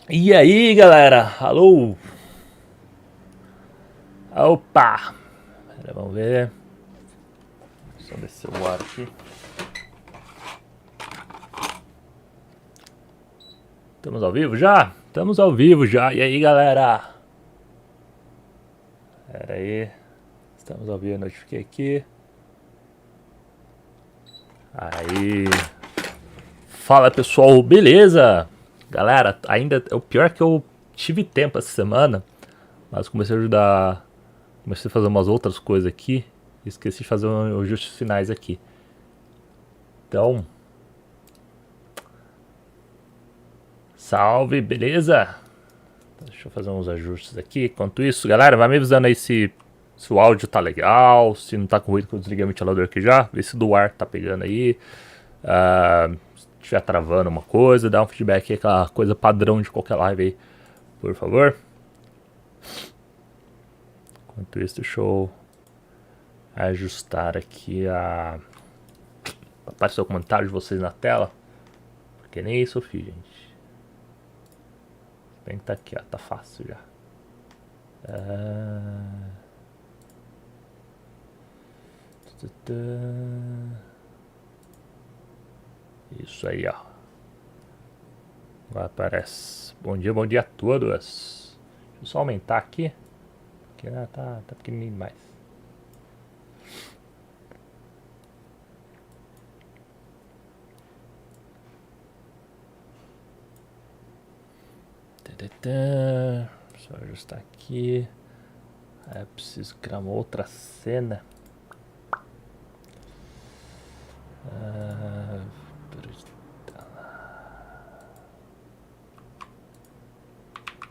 E aí, galera? Alô? Opa! Pera, vamos ver. Só descer o ar aqui. Estamos ao vivo já? Estamos ao vivo já. E aí, galera? Pera aí. Estamos ao vivo, notifiquei aqui. Aí. Fala, pessoal, beleza? Galera, ainda. O pior é que eu tive tempo essa semana, mas comecei a ajudar. Comecei a fazer umas outras coisas aqui. Esqueci de fazer os ajustes finais aqui. Então. Salve, beleza? Deixa eu fazer uns ajustes aqui. Enquanto isso, galera, vai me avisando aí se o áudio tá legal, se não tá com ruído, que eu desliguei o ventilador aqui já. Vê se do ar tá pegando aí. Se estiver travando uma coisa, dá um feedback aí, aquela coisa padrão de qualquer live aí, por favor. Enquanto isso, deixa eu ajustar aqui a. Aparecer o comentário de vocês na tela. Porque nem isso eu fiz, gente. Bem que tá aqui, ó, tá fácil já. Isso aí, ó. Agora aparece. Bom dia a todos. Deixa eu só aumentar aqui. Porque tá pequenininho demais. Só ajustar aqui. É preciso criar uma outra cena.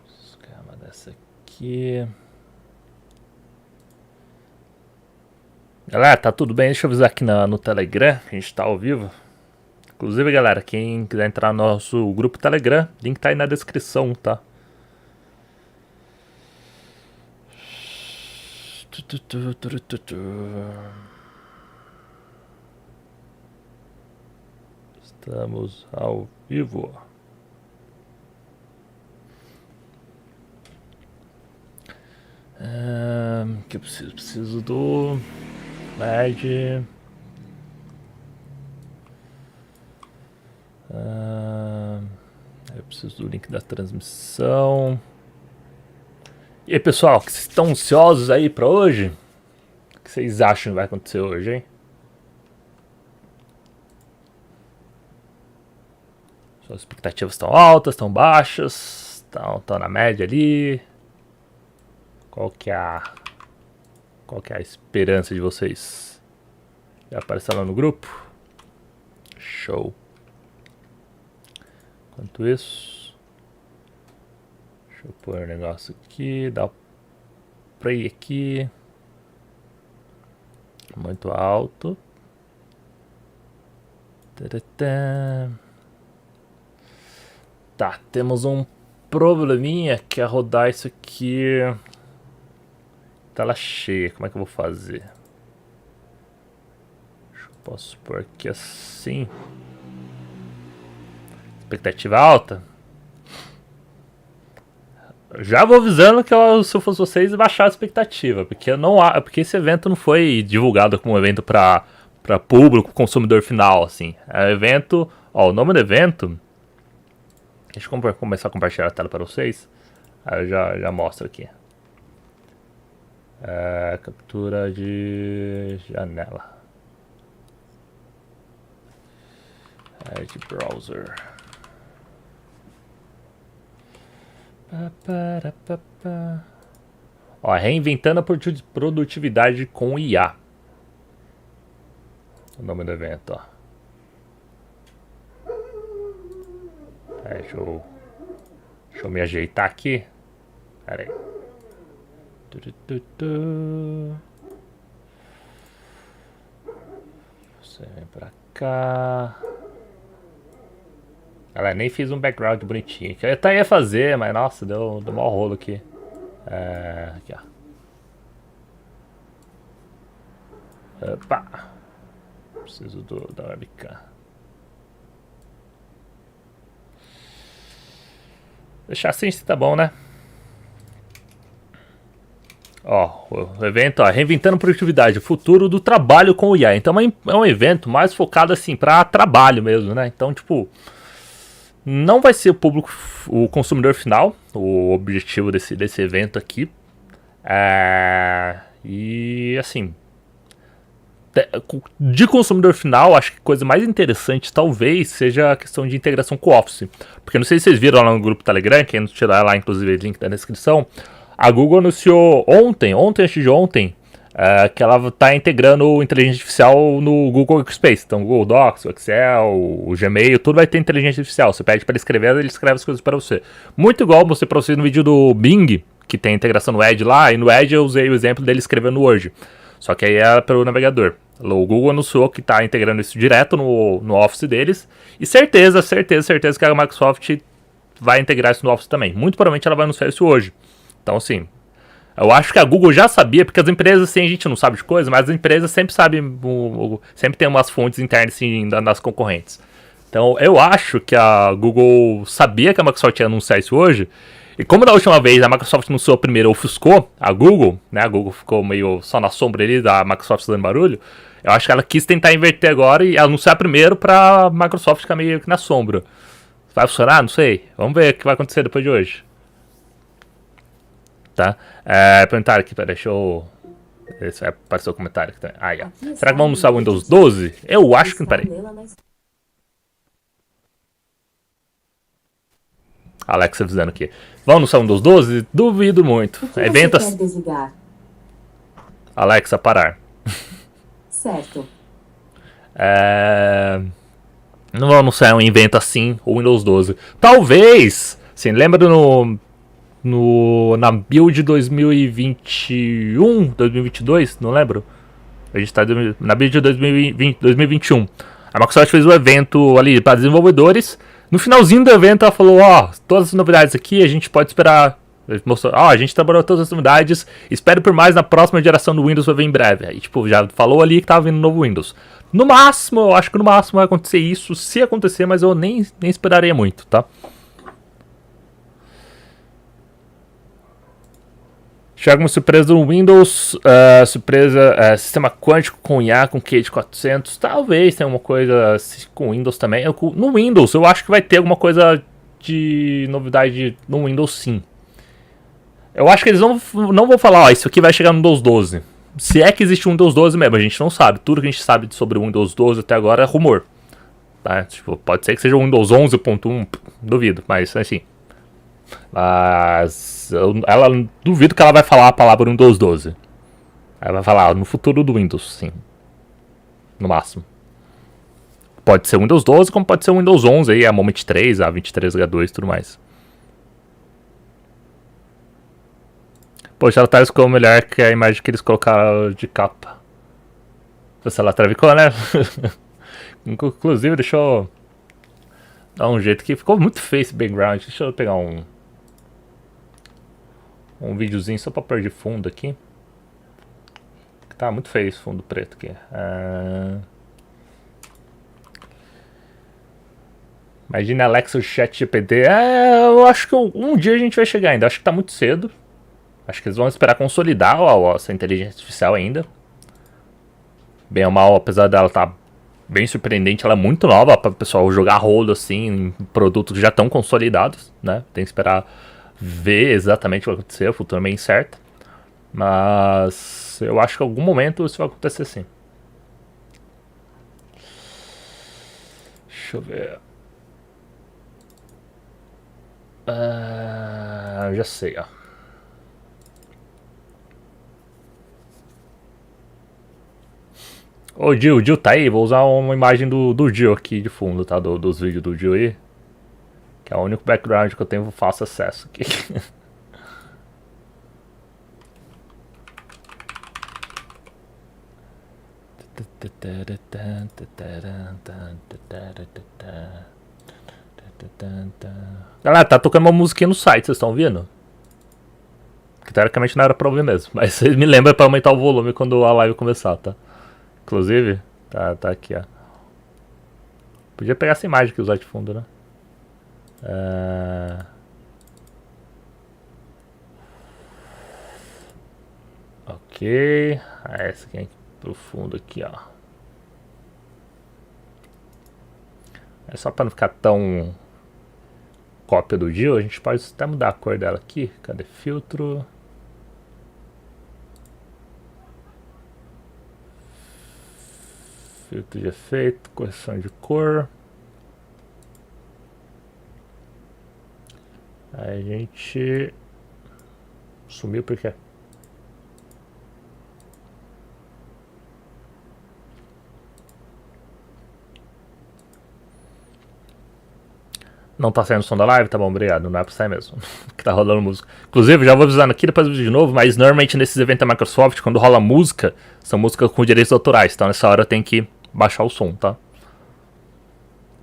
Preciso criar uma dessa aqui. Galera, tá tudo bem? Deixa eu avisar aqui no Telegram, que a gente tá ao vivo. Inclusive, galera, quem quiser entrar no nosso grupo Telegram, link tá aí na descrição, tá? Estamos ao vivo. Que eu preciso do LED. Eu preciso do link da transmissão. E aí, pessoal, que vocês estão ansiosos aí pra hoje? O que vocês acham que vai acontecer hoje, hein? Suas expectativas estão altas, estão baixas, estão na média ali. Qual que é a esperança de vocês? Já apareceu lá no grupo? Show. Enquanto isso, deixa eu pôr o negócio aqui, dar o play aqui. Muito alto. Tá, temos um probleminha que é rodar isso aqui. Tela cheia, como é que eu vou fazer? Posso pôr aqui assim. Expectativa alta. Já vou avisando que se eu fosse vocês, baixar a expectativa. Porque esse evento não foi divulgado como um evento para público, consumidor final, assim. É um evento. Ó, o nome do evento. Deixa eu começar a compartilhar a tela para vocês. Aí eu já mostro aqui. Captura de janela. De browser. Ó, reinventando a produtividade com IA. O nome do evento, ó. Deixa eu me ajeitar aqui. Pera aí. Você vem pra cá. Ela nem fiz um background bonitinho. Que eu até ia fazer, mas nossa, deu mau rolo aqui. Aqui, ó. Opa! Preciso da webcam. Deixar assim tá bom, né? Ó, o evento, ó, Reinventando produtividade, o futuro do trabalho com o IA. Então é um evento mais focado assim para trabalho mesmo, né? Então, tipo, não vai ser o público, o consumidor final, o objetivo desse evento aqui. E assim, de consumidor final, acho que a coisa mais interessante talvez seja a questão de integração com o Office. Porque não sei se vocês viram lá no grupo Telegram, quem não tirar lá, inclusive, o link da descrição. A Google anunciou ontem, antes de ontem, que ela está integrando inteligência artificial no Google Workspace. Então, o Google Docs, o Excel, o Gmail, tudo vai ter inteligência artificial. Você pede para ele escrever, ele escreve as coisas para você. Muito igual eu mostrei para vocês no vídeo do Bing, que tem integração no Edge lá, e no Edge eu usei o exemplo dele escrevendo no Word. Só que aí é pelo navegador. O Google anunciou que está integrando isso direto no Office deles. E certeza que a Microsoft vai integrar isso no Office também. Muito provavelmente ela vai anunciar isso hoje. Então, assim, eu acho que a Google já sabia, porque as empresas, assim, a gente não sabe de coisa, mas as empresas sempre sabem, sempre tem umas fontes internas, assim, das concorrentes. Então, eu acho que a Google sabia que a Microsoft ia anunciar isso hoje, e como da última vez a Microsoft anunciou primeiro, ofuscou a Google, né, a Google ficou meio só na sombra ali da Microsoft fazendo barulho, eu acho que ela quis tentar inverter agora e anunciar primeiro pra Microsoft ficar meio que na sombra. Vai funcionar? Não sei. Vamos ver o que vai acontecer depois de hoje. Tá? Perguntaram aqui, peraí, deixa eu. Esse vai aparecer o comentário aqui também. Ah, será que vamos anunciar o Windows 12? Eu acho que. Peraí. Alexa avisando aqui. Vamos anunciar o Windows 12? Duvido muito. Evento. Alexa, parar. Certo. Não vamos anunciar um evento assim, o Windows 12. Talvez. Sim, lembra na build 2021, 2022, não lembro. A gente tá na build de 2021. A Microsoft fez um evento ali para desenvolvedores. No finalzinho do evento ela falou, todas as novidades aqui, a gente pode esperar. Mostrou, a gente trabalhou todas as novidades, espero por mais na próxima geração do Windows vai vir em breve. Aí, tipo, já falou ali que tava vindo um novo Windows. No máximo, eu acho que no máximo vai acontecer isso, se acontecer, mas eu nem esperaria muito, tá? Chega uma surpresa do Windows, sistema quântico com IA, com QI de 400, talvez tenha uma coisa com Windows também. No Windows, eu acho que vai ter alguma coisa de novidade no Windows sim. Eu acho que eles não vão falar, isso aqui vai chegar no Windows 12. Se é que existe um Windows 12 mesmo, a gente não sabe. Tudo que a gente sabe sobre o Windows 12 até agora é rumor. Tá? Tipo, pode ser que seja o Windows 11.1, duvido, mas assim. Mas ela duvido que ela vai falar a palavra Windows 12. Ela vai falar no futuro do Windows, sim. No máximo. Pode ser o Windows 12, como pode ser o Windows 11 aí, a Moment 3, a 23H2 e tudo mais. Poxa, ela tá ficou melhor que a imagem que eles colocaram de capa. Se ela travicou, né? Inclusive, deixa eu dar um jeito que ficou muito feio esse background. Deixa eu pegar um videozinho só pra pôr de fundo aqui. Tá muito feio esse fundo preto aqui. Imagina Alexa, o chat GPT. Eu acho que um dia a gente vai chegar ainda. Acho que tá muito cedo. Acho que eles vão esperar consolidar essa inteligência artificial ainda. Bem ou mal, apesar dela estar bem surpreendente, ela é muito nova para o pessoal jogar rolo assim em produtos que já estão consolidados, né? Tem que esperar ver exatamente o que vai acontecer, o futuro é meio incerto. Mas eu acho que em algum momento isso vai acontecer sim. Deixa eu ver. Já sei, ó. Ô Gil, o Gil tá aí? Vou usar uma imagem do Gil aqui de fundo, tá? Dos vídeos do Gil aí. Que é o único background que eu tenho fácil acesso aqui. Galera, tá tocando uma musiquinha no site, vocês estão ouvindo? Que teoricamente não era pra ouvir mesmo. Mas vocês me lembram pra aumentar o volume quando a live começar, tá? Inclusive, tá aqui, ó. Podia pegar essa imagem que usar de fundo, né? Ok. Essa aqui é pro fundo aqui, ó. É só para não ficar tão cópia do Gil, a gente pode até mudar a cor dela aqui. Cadê filtro? Filtro de efeito, correção de cor. Aí a gente sumiu por quê? Não tá saindo o som da live? Tá bom, obrigado. Não é pra sair mesmo. Que tá rolando música. Inclusive, já vou avisando aqui, depois eu vídeo de novo, mas normalmente nesses eventos da Microsoft, quando rola música, são músicas com direitos autorais. Então nessa hora eu tenho que baixar o som, tá?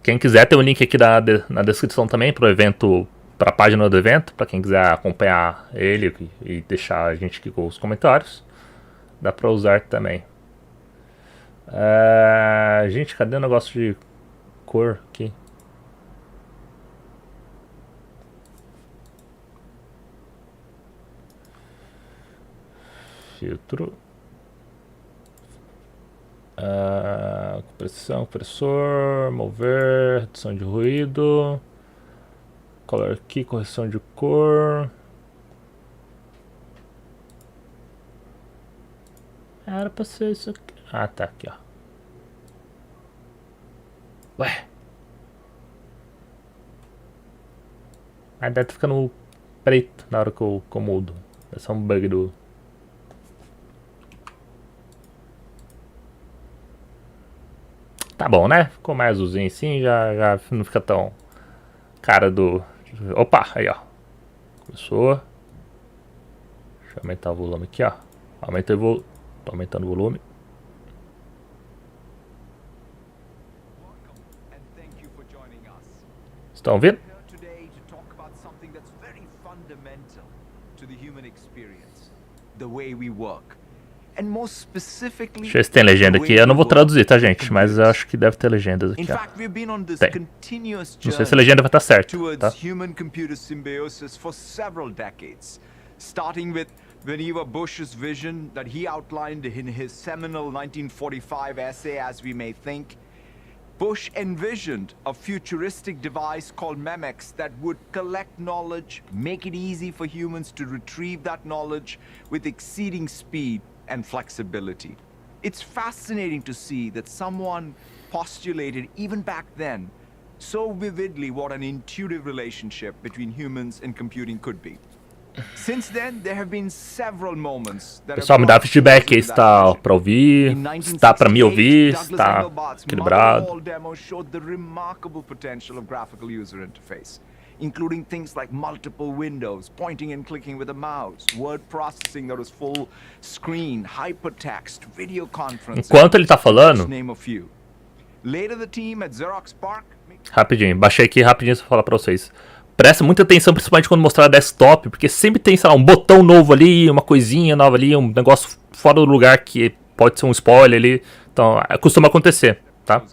Quem quiser, tem um link aqui na descrição também pro evento, pra página do evento, pra quem quiser acompanhar ele e deixar a gente aqui com os comentários. Dá pra usar também. Gente, cadê o negócio de cor aqui? Filtro. Compressão, compressor, mover, redução de ruído. Color aqui, correção de cor. Era pra ser isso aqui. Ah, tá aqui, ó. Ué. Aí deve estar ficando preto na hora que eu mudo. É só um bug do... Tá bom, né? Ficou mais azulzinho assim, já não fica tão cara do... Opa, aí ó. Começou. Deixa eu aumentar o volume aqui, ó. Aumenta o volume. Tô aumentando o volume. Estão ouvindo? Deixa eu ver se tem legenda aqui. Eu não vou traduzir, tá, gente? Mas eu acho que deve ter legendas aqui, ó. Tem. Não sei se a legenda vai estar certa, tá? Starting with Vannevar Bush's vision that he outlined in his seminal 1945 essay, As We May Think. Bush envisioned a futuristic device called Memex that would collect knowledge, make it easy for humans to retrieve that knowledge with exceeding speed and flexibility. It's fascinating to see that someone postulated even back then so vividly what an intuitive relationship between humans and computing could be. Since then, there have been several moments that Pessoal, me dá feedback aí se tá pra ouvir, se tá pra me ouvir, se tá equilibrado. Demo showed the remarkable potential of graphical user interface, including things like multiple windows, pointing and clicking with a mouse, word processing that was full screen, hypertext, video conferencing. Enquanto ele tá falando, name a few. Later, the team at Xerox PARC. Rapidinho, baixei aqui rapidinho pra falar pra vocês. Presta muita atenção, principalmente quando mostrar desktop, porque sempre tem, sei lá, um botão novo ali, uma coisinha nova ali, um negócio fora do lugar que pode ser um spoiler ali. Então, costuma acontecer, tá?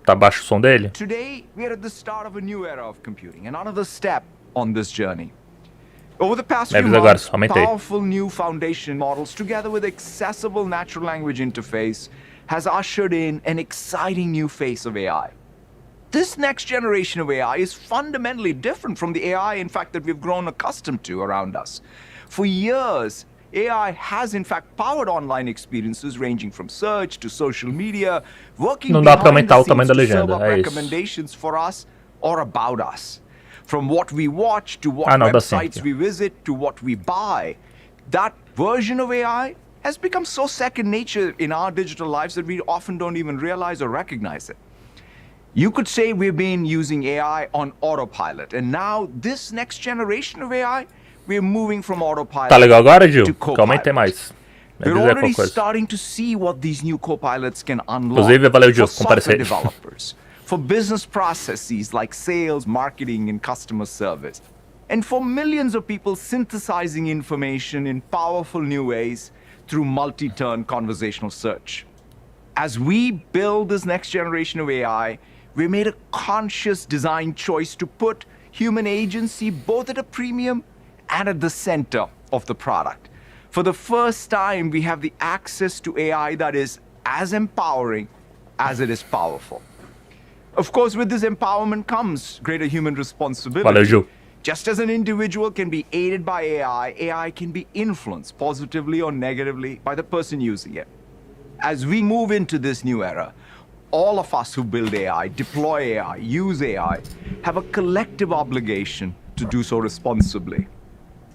Tá baixo o som dele? Today, we are at the start of a new era of computing, and another step on this journey. Over the past few months, powerful new foundation models, together with accessible natural language interface, has ushered in an exciting new face of AI. This next generation of AI is fundamentally different from the AI, in fact, that we've grown accustomed to around us. For years, AI has, in fact, powered online experiences ranging from search to social media, working behind the scenes to serve up recommendations for us or about us. From what we watch to what websites we visit to what we buy, that version of AI has become so second nature in our digital lives that we often don't even realize or recognize it. You could say we've been using AI on autopilot, and now this next generation of AI, we're moving from autopilot to co-pilot. We're already starting to see what these new co-pilots can unlock for software developers, for business processes like sales, marketing, and customer service, and for millions of people synthesizing information in powerful new ways through multi-turn conversational search. As we build this next generation of AI, we made a conscious design choice to put human agency both at a premium and at the center of the product. For the first time, we have the access to AI that is as empowering as it is powerful. Of course, with this empowerment comes greater human responsibility. Valeu, Gil. Just as an individual can be aided by AI, AI can be influenced positively or negatively by the person using it. As we move into this new era, all of us who build AI, deploy AI, use AI, have a collective obligation to do so responsibly.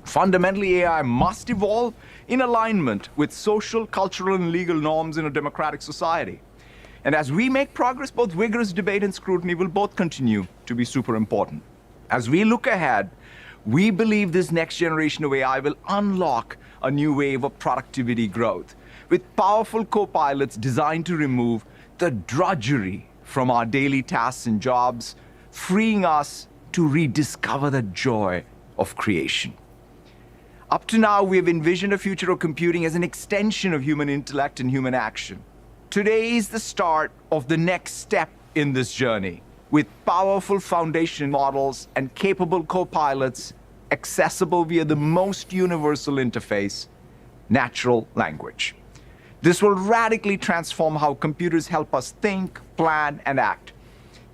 Fundamentally, AI must evolve in alignment with social, cultural, and legal norms in a democratic society. And as we make progress, both vigorous debate and scrutiny will both continue to be super important. As we look ahead, we believe this next generation of AI will unlock a new wave of productivity growth with powerful co-pilots designed to remove the drudgery from our daily tasks and jobs, freeing us to rediscover the joy of creation. Up to now, we have envisioned a future of computing as an extension of human intellect and human action. Today is the start of the next step in this journey, with powerful foundation models and capable co-pilots accessible via the most universal interface, natural language. This will radically transform how computers help us think, plan, and act.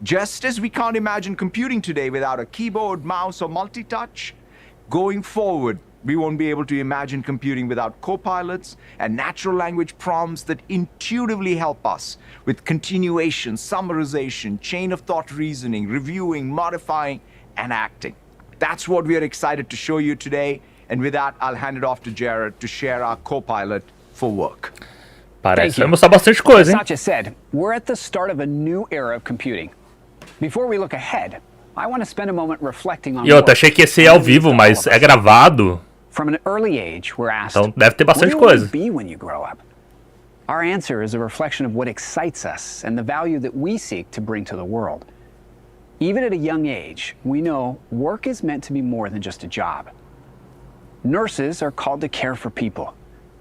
Just as we can't imagine computing today without a keyboard, mouse, or multi-touch, going forward, we won't be able to imagine computing without co-pilots and natural language prompts that intuitively help us with continuation, summarization, chain of thought reasoning, reviewing, modifying, and acting. That's what we are excited to show you today. And with that, I'll hand it off to Jared to share our co-pilot for work. Parece que vai mostrar bastante coisa, hein? Satya said, we're at the start of a new era of computing. Before we look ahead, I want to spend a moment reflecting on E outra, achei que ia ser ao vivo, mas é gravado. From an early age, we're asked, Então deve ter bastante what do you coisa. want to be when you grow up? Our answer is a reflection of what excites us and the value that we seek to bring to the world. Even at a young age, we know work is meant to be more than just a job. Nurses are called to care for people.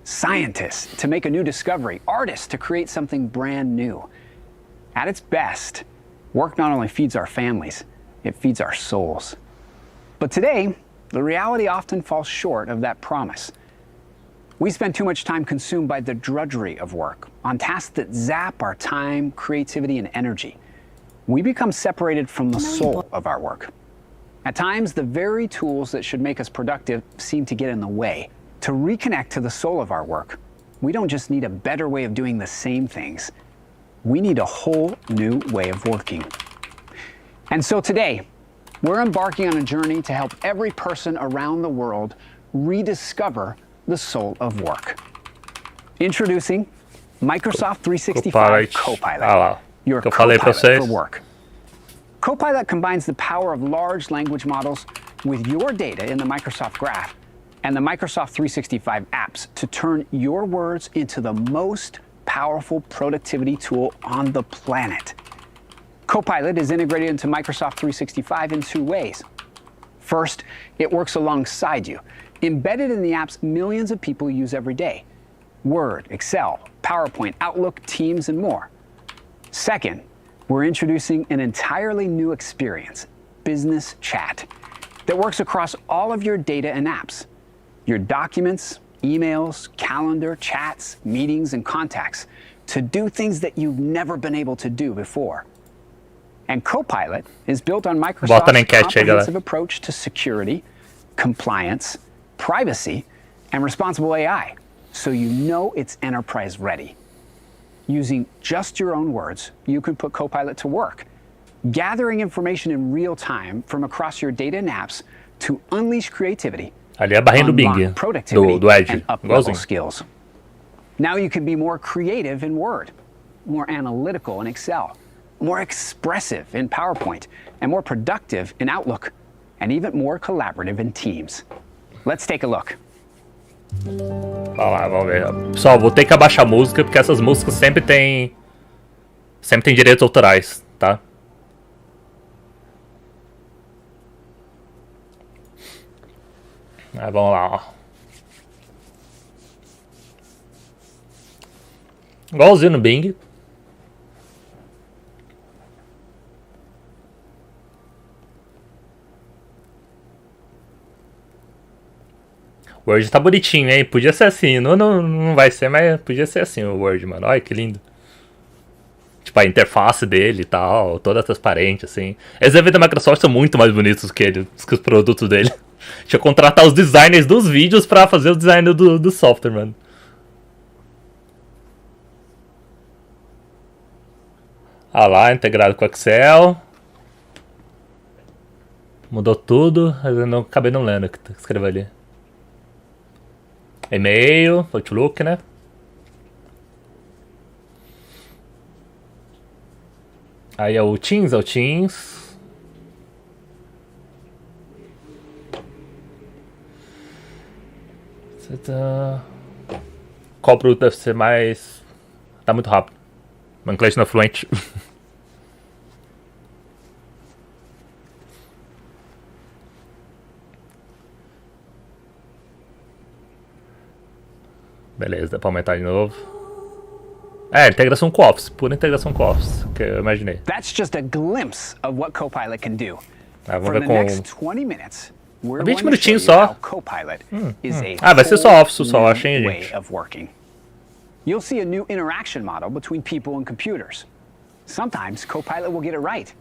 Scientists to make a new discovery. Artists to create something brand new. At its best, work not only feeds our families, it feeds our souls. But today, the reality often falls short of that promise. We spend too much time consumed by the drudgery of work, on tasks that zap our time, creativity, and energy. We become separated from the soul of our work. At times, the very tools that should make us productive seem to get in the way. To reconnect to the soul of our work, we don't just need a better way of doing the same things. We need a whole new way of working. And so today, we're embarking on a journey to help every person around the world rediscover the soul of work. Introducing Microsoft 365 Copilot, your Copilot for work. Copilot combines the power of large language models with your data in the Microsoft Graph and the Microsoft 365 apps to turn your words into the most powerful productivity tool on the planet. Copilot is integrated into Microsoft 365 in two ways. First, it works alongside you, embedded in the apps millions of people use every day. Word, Excel, PowerPoint, Outlook, Teams, and more. Second, we're introducing an entirely new experience, Business Chat, that works across all of your data and apps. Your documents, emails, calendar, chats, meetings, and contacts to do things that you've never been able to do before. And Copilot is built on Microsoft's comprehensive approach to security, compliance, privacy, and responsible AI, so you know it's enterprise ready. Using just your own words, you can put Copilot to work, gathering information in real time from across your data and apps to unleash creativity, ali é a barrinha do Bing, do Edge, and up-level skills. Now you can be more creative in Word, more analytical in Excel, more expressive in PowerPoint, and more productive in Outlook, and even more collaborative in Teams. Let's take a look. Vamos lá, vamos ver. Pessoal, vou ter que abaixar a música, porque essas músicas sempre tem direitos autorais, tá? Aí, vamos lá, ó. Igualzinho no Bing. O Word tá bonitinho, hein? Podia ser assim. Não vai ser, mas podia ser assim o Word, mano. Olha que lindo. Tipo, a interface dele e tal, toda transparente, assim. Esses eventos da Microsoft são muito mais bonitos que os produtos dele. Deixa eu contratar os designers dos vídeos pra fazer o design do software, mano. Ah lá, integrado com o Excel. Mudou tudo, mas eu acabei não lendo o que escreveu ali. E-mail, Outlook, né? Aí é o Teams. Qual produto deve ser mais... Tá muito rápido. Meu inglês não é fluente. Beleza, dá pra aumentar de novo. É, integração com Office, pura integração com Office, que eu imaginei. That's just a glimpse of what Copilot can do. Vamos For ver the com... next 20 minutes, we're 20 going to show minutinhos you só. how Copilot is a Ah, vai ser só whole Office só, new achei, way gente. of working. You'll see a new interaction model between people and computers. Sometimes Copilot will get it right.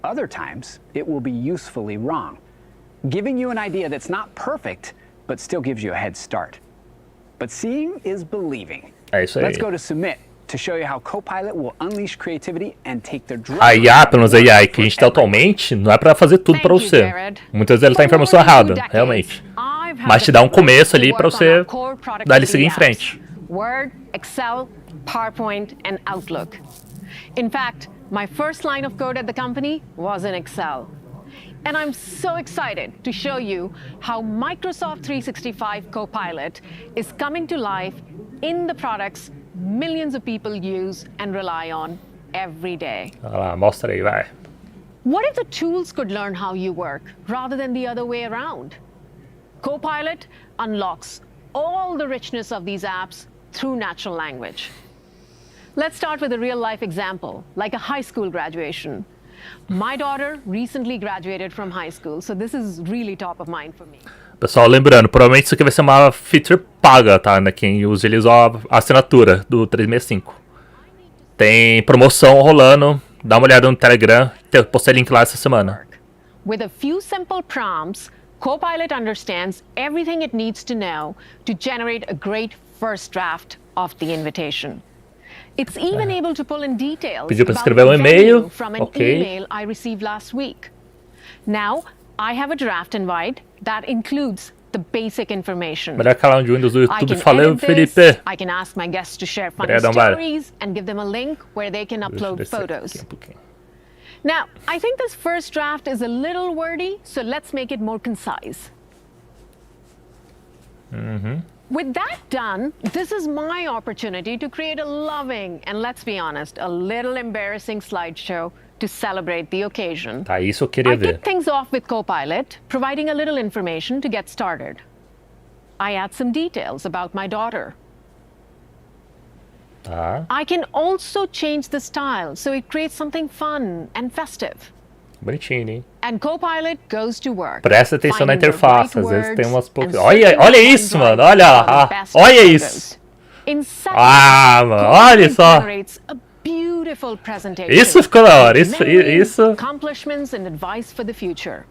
Other times, it will be usefully wrong, giving you an idea that's not perfect, but still gives you a head start. But seeing is believing. É isso aí. Let's go to submit to show you how Copilot will unleash creativity and take the drive. A IA, pelo menos a AI que a gente tem atualmente, não é pra fazer tudo pra você. Muitas vezes ele tá a informação errada, realmente. Mas te dá um começo ali pra você dar ele seguir em frente. Word, Excel, PowerPoint, and Outlook. In fact, my first line of code at the company was in Excel. And I'm so excited to show you how Microsoft 365 Copilot is coming to life in the products millions of people use and rely on every day. Olha lá, mostra aí, vai. What if the tools could learn how you work rather than the other way around? Copilot unlocks all the richness of these apps through natural language. Let's start with a real-life example, like a high school graduation. My daughter recently graduated from high school, so this is really top of mind for me. Pessoal, lembrando, provavelmente isso aqui vai ser uma feature paga, tá? Né? Quem usa, ele usa a assinatura do 365. Tem promoção rolando, dá uma olhada no Telegram, postei link lá essa semana. With a few simple prompts, Copilot understands everything it needs to know to generate a great first draft of the invitation. It's even able to pull in details Pediu para about escrever the e-mail, venue from an ok. email I received last week. Now, I have a draft invite that includes the basic information. Melhor canal de Windows do I YouTube, can valeu, edit this, Felipe. I can ask my guests to share funny Obrigado, Mara. stories and give them a link where they can upload Deixa eu descer photos. aqui um pouquinho. Now, I think this first draft is a little wordy, so let's make it more concise. With that done, this is my opportunity to create a loving and, let's be honest, a little embarrassing slideshow to celebrate the occasion. Tá, isso eu queria I ver. kick things off with Copilot, providing a little information to get started. I add some details about my daughter. Tá, I can also change the style so it creates something fun and festive. bonitinho, hein? And Copilot goes to work. Presta atenção na finding the interface, right às vezes tem umas words poucas... and Olha searching isso, the mano, right olha for the lá, best olha photos. isso. In seconds, Ah, mano, olha Copilot só. generates a beautiful presentation Isso ficou da hora, with memories, isso... accomplishments and advice for the future.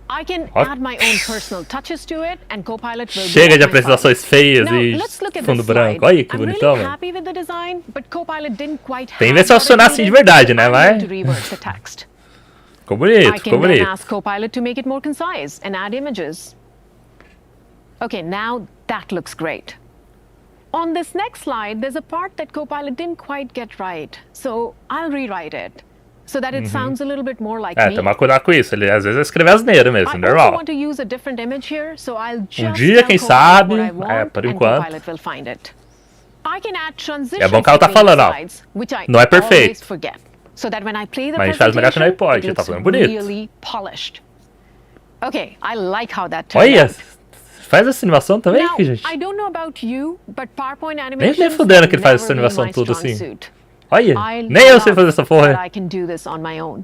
I can Ó. add my own personal touches to it, and Copilot will Chega be de at my side. apresentações feias Now, e let's look at fundo this branco. slide. Olha que I'm bonitão, really mano. happy with the design, but Copilot didn't quite Tem que have ver se vai what it funcionar assim de needed, verdade, so né? I'm Vai. going to rework the text. Ficou bonito, I ficou can then bonito. ask Copilot to make it more concise and add images. Okay, now that looks great. On this next slide, there's a part that Copilot didn't quite get right, so I'll rewrite it so that it sounds a little bit more like É, me. tomar cuidado com isso. Ele às vezes escreve asneira I mesmo, also normal. want to use a different image here, so I'll just dia, tell quem Copilot sabe, what I want, por and enquanto. Copilot will find it. I can add transitions É bom que ela tá between falando, ó, slides, which I não é perfeito. always forget, so that when I play the Mas a gente faz melhor que no presentation, iPod, it tá looks falando bonito. really polished. Okay, I like how that turned Olha, out. faz essa animação também, Now, gente. I don't know about you, but PowerPoint Nem animations fudendo que ele faz never essa been animação my tudo strong assim. suit. Olha, I nem eu sei love fazer essa that porra. I can do this on my own.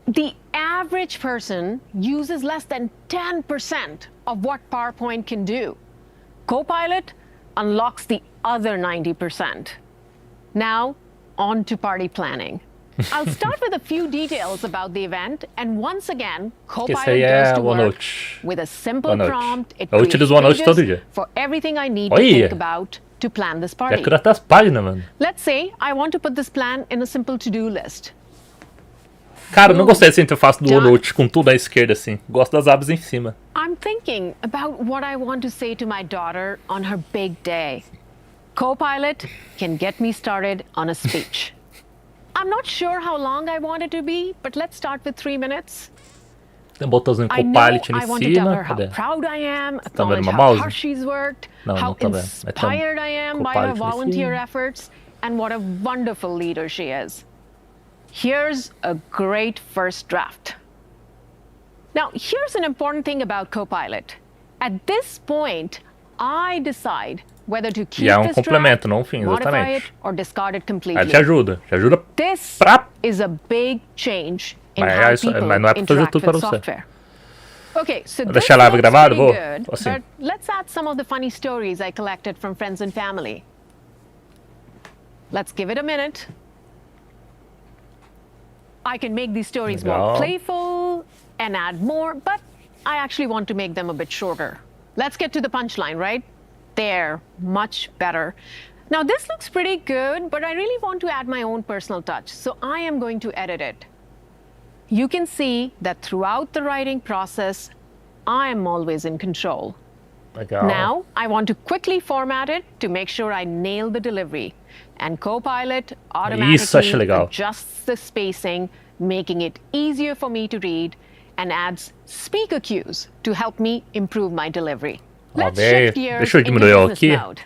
The average person uses less than 10% of what PowerPoint can do. Copilot unlocks the other 90%. Now, on to party planning. I'll start with a few details about the event, and once again, Copilot goes to work with a simple prompt. It creates pages for everything I need to think about to plan this party. Já cria até as páginas, mano. Let's say I want to put this plan in a simple to-do list. Cara, eu não gostei dessa interface do OneNote com tudo à esquerda assim. Gosto das abas em cima. I'm thinking about what I want to say to my daughter on her big day. Copilot can get me started on a speech. I'm not sure how long I want it to be, but let's start with 3 minutes. Tem um botãozinho Copilot ali em cima. Cadê? Proud I am, tá vendo uma how mouse? hard she's worked, Não, how não tá vendo. inspired I am by her volunteer efforts, and what a wonderful leader she is. Here's a great first draft. Now, here's an important thing about Copilot. At this point, I decide whether to keep this draft, modify it, or discard it completely. Ela te ajuda This pra... is a big change in how people interact with software. Okay, so this looks pretty good, but let's add some of the funny stories I collected from friends and family. Let's give it a minute. I can make these stories more playful and add more, but I actually want to make them a bit shorter. Let's get to the punchline, right? There, much better. Now this looks pretty good, but I really want to add my own personal touch, so I am going to edit it. You can see that throughout the writing process, I am always in control. Now, I want to quickly format it to make sure I nail the delivery. And Copilot automatically adjusts the spacing, making it easier for me to read, and adds speaker cues to help me improve my delivery. Let's shift gears into business mode.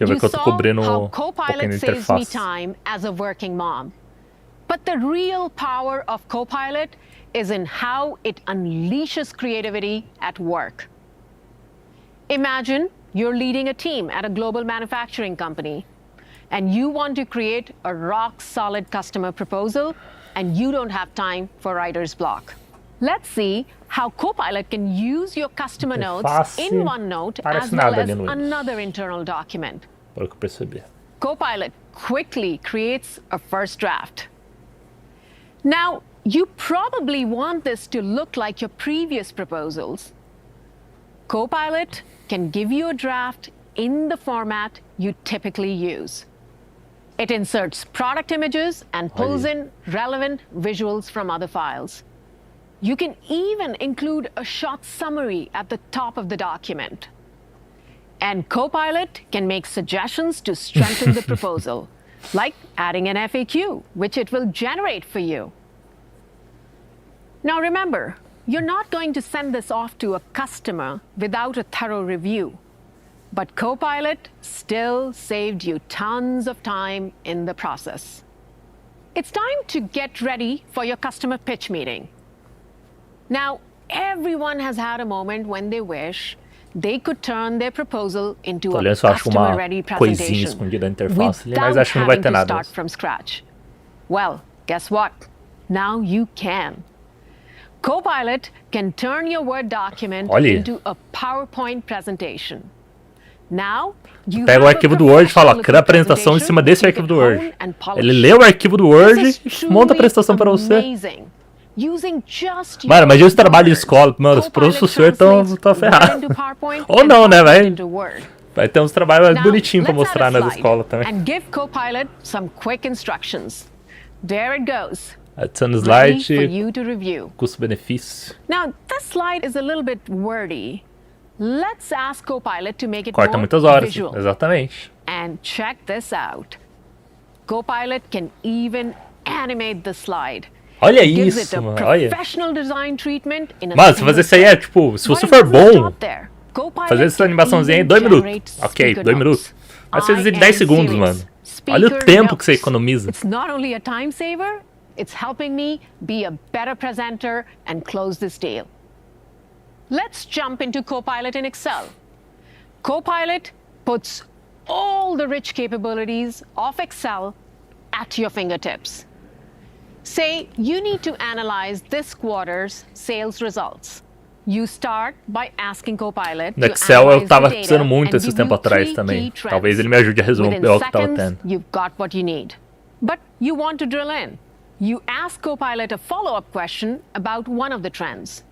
You saw how Copilot saves me time as a working mom. But the real power of Copilot is in how it unleashes creativity at work. Imagine you're leading a team at a global manufacturing company, and you want to create a rock-solid customer proposal, and you don't have time for writer's block. Let's see how Copilot can use your customer notes in OneNote as well as another internal document. Copilot quickly creates a first draft. Now, you probably want this to look like your previous proposals. Copilot can give you a draft in the format you typically use. It inserts product images and pulls in relevant visuals from other files. You can even include a short summary at the top of the document. And Copilot can make suggestions to strengthen the proposal, like adding an FAQ, which it will generate for you. Now remember, you're not going to send this off to a customer without a thorough review. But Copilot still saved you tons of time in the process. It's time to get ready for your customer pitch meeting. Now, everyone has had a moment when they wish they could turn their proposal into a customer-ready presentation without having to start from scratch. Well, guess what? Now you can. Copilot can turn your Word document into a PowerPoint presentation. Now, you pega o arquivo do Word e fala, cria a apresentação em cima desse arquivo do Word. Ele lê o arquivo do Word e monta a apresentação para você. Mano, imagina esse trabalho de escola. Mano, os professores estão ferrados. Ou não, né, vai ter uns trabalhos bonitinhos para mostrar nas escolas também. And give Copilot some quick instructions. There it goes. Adiciona slide, custo-benefício. Now, this slide is a little bit wordy. Let's ask Copilot to make it Corta more muitas horas, visual. Exatamente. And check this out. Copilot can even animate the slide. Olha isso, mano, olha. Mano, se fazer isso aí tipo, se você for bom, fazer essa animaçãozinha em 2 minutos. Ok, 2 minutos. Mas você fazer em 10 segundos, mano. Olha o tempo que você economiza. It's not only a time saver, it's helping me be a better presenter and close this deal. Let's jump into Copilot in Excel. Copilot puts all the rich capabilities of Excel at your fingertips. Say you need to analyze this quarter's sales results. you start by asking Copilot No to Excel eu analyze tava the data precisando muito and esses give tempos you atrás 3 também. key Talvez trends. ele me ajude a resolver Within o que eu tava seconds, tendo. you've got what you need. But you want to drill in. You ask Copilot a follow-up question about one of the trends.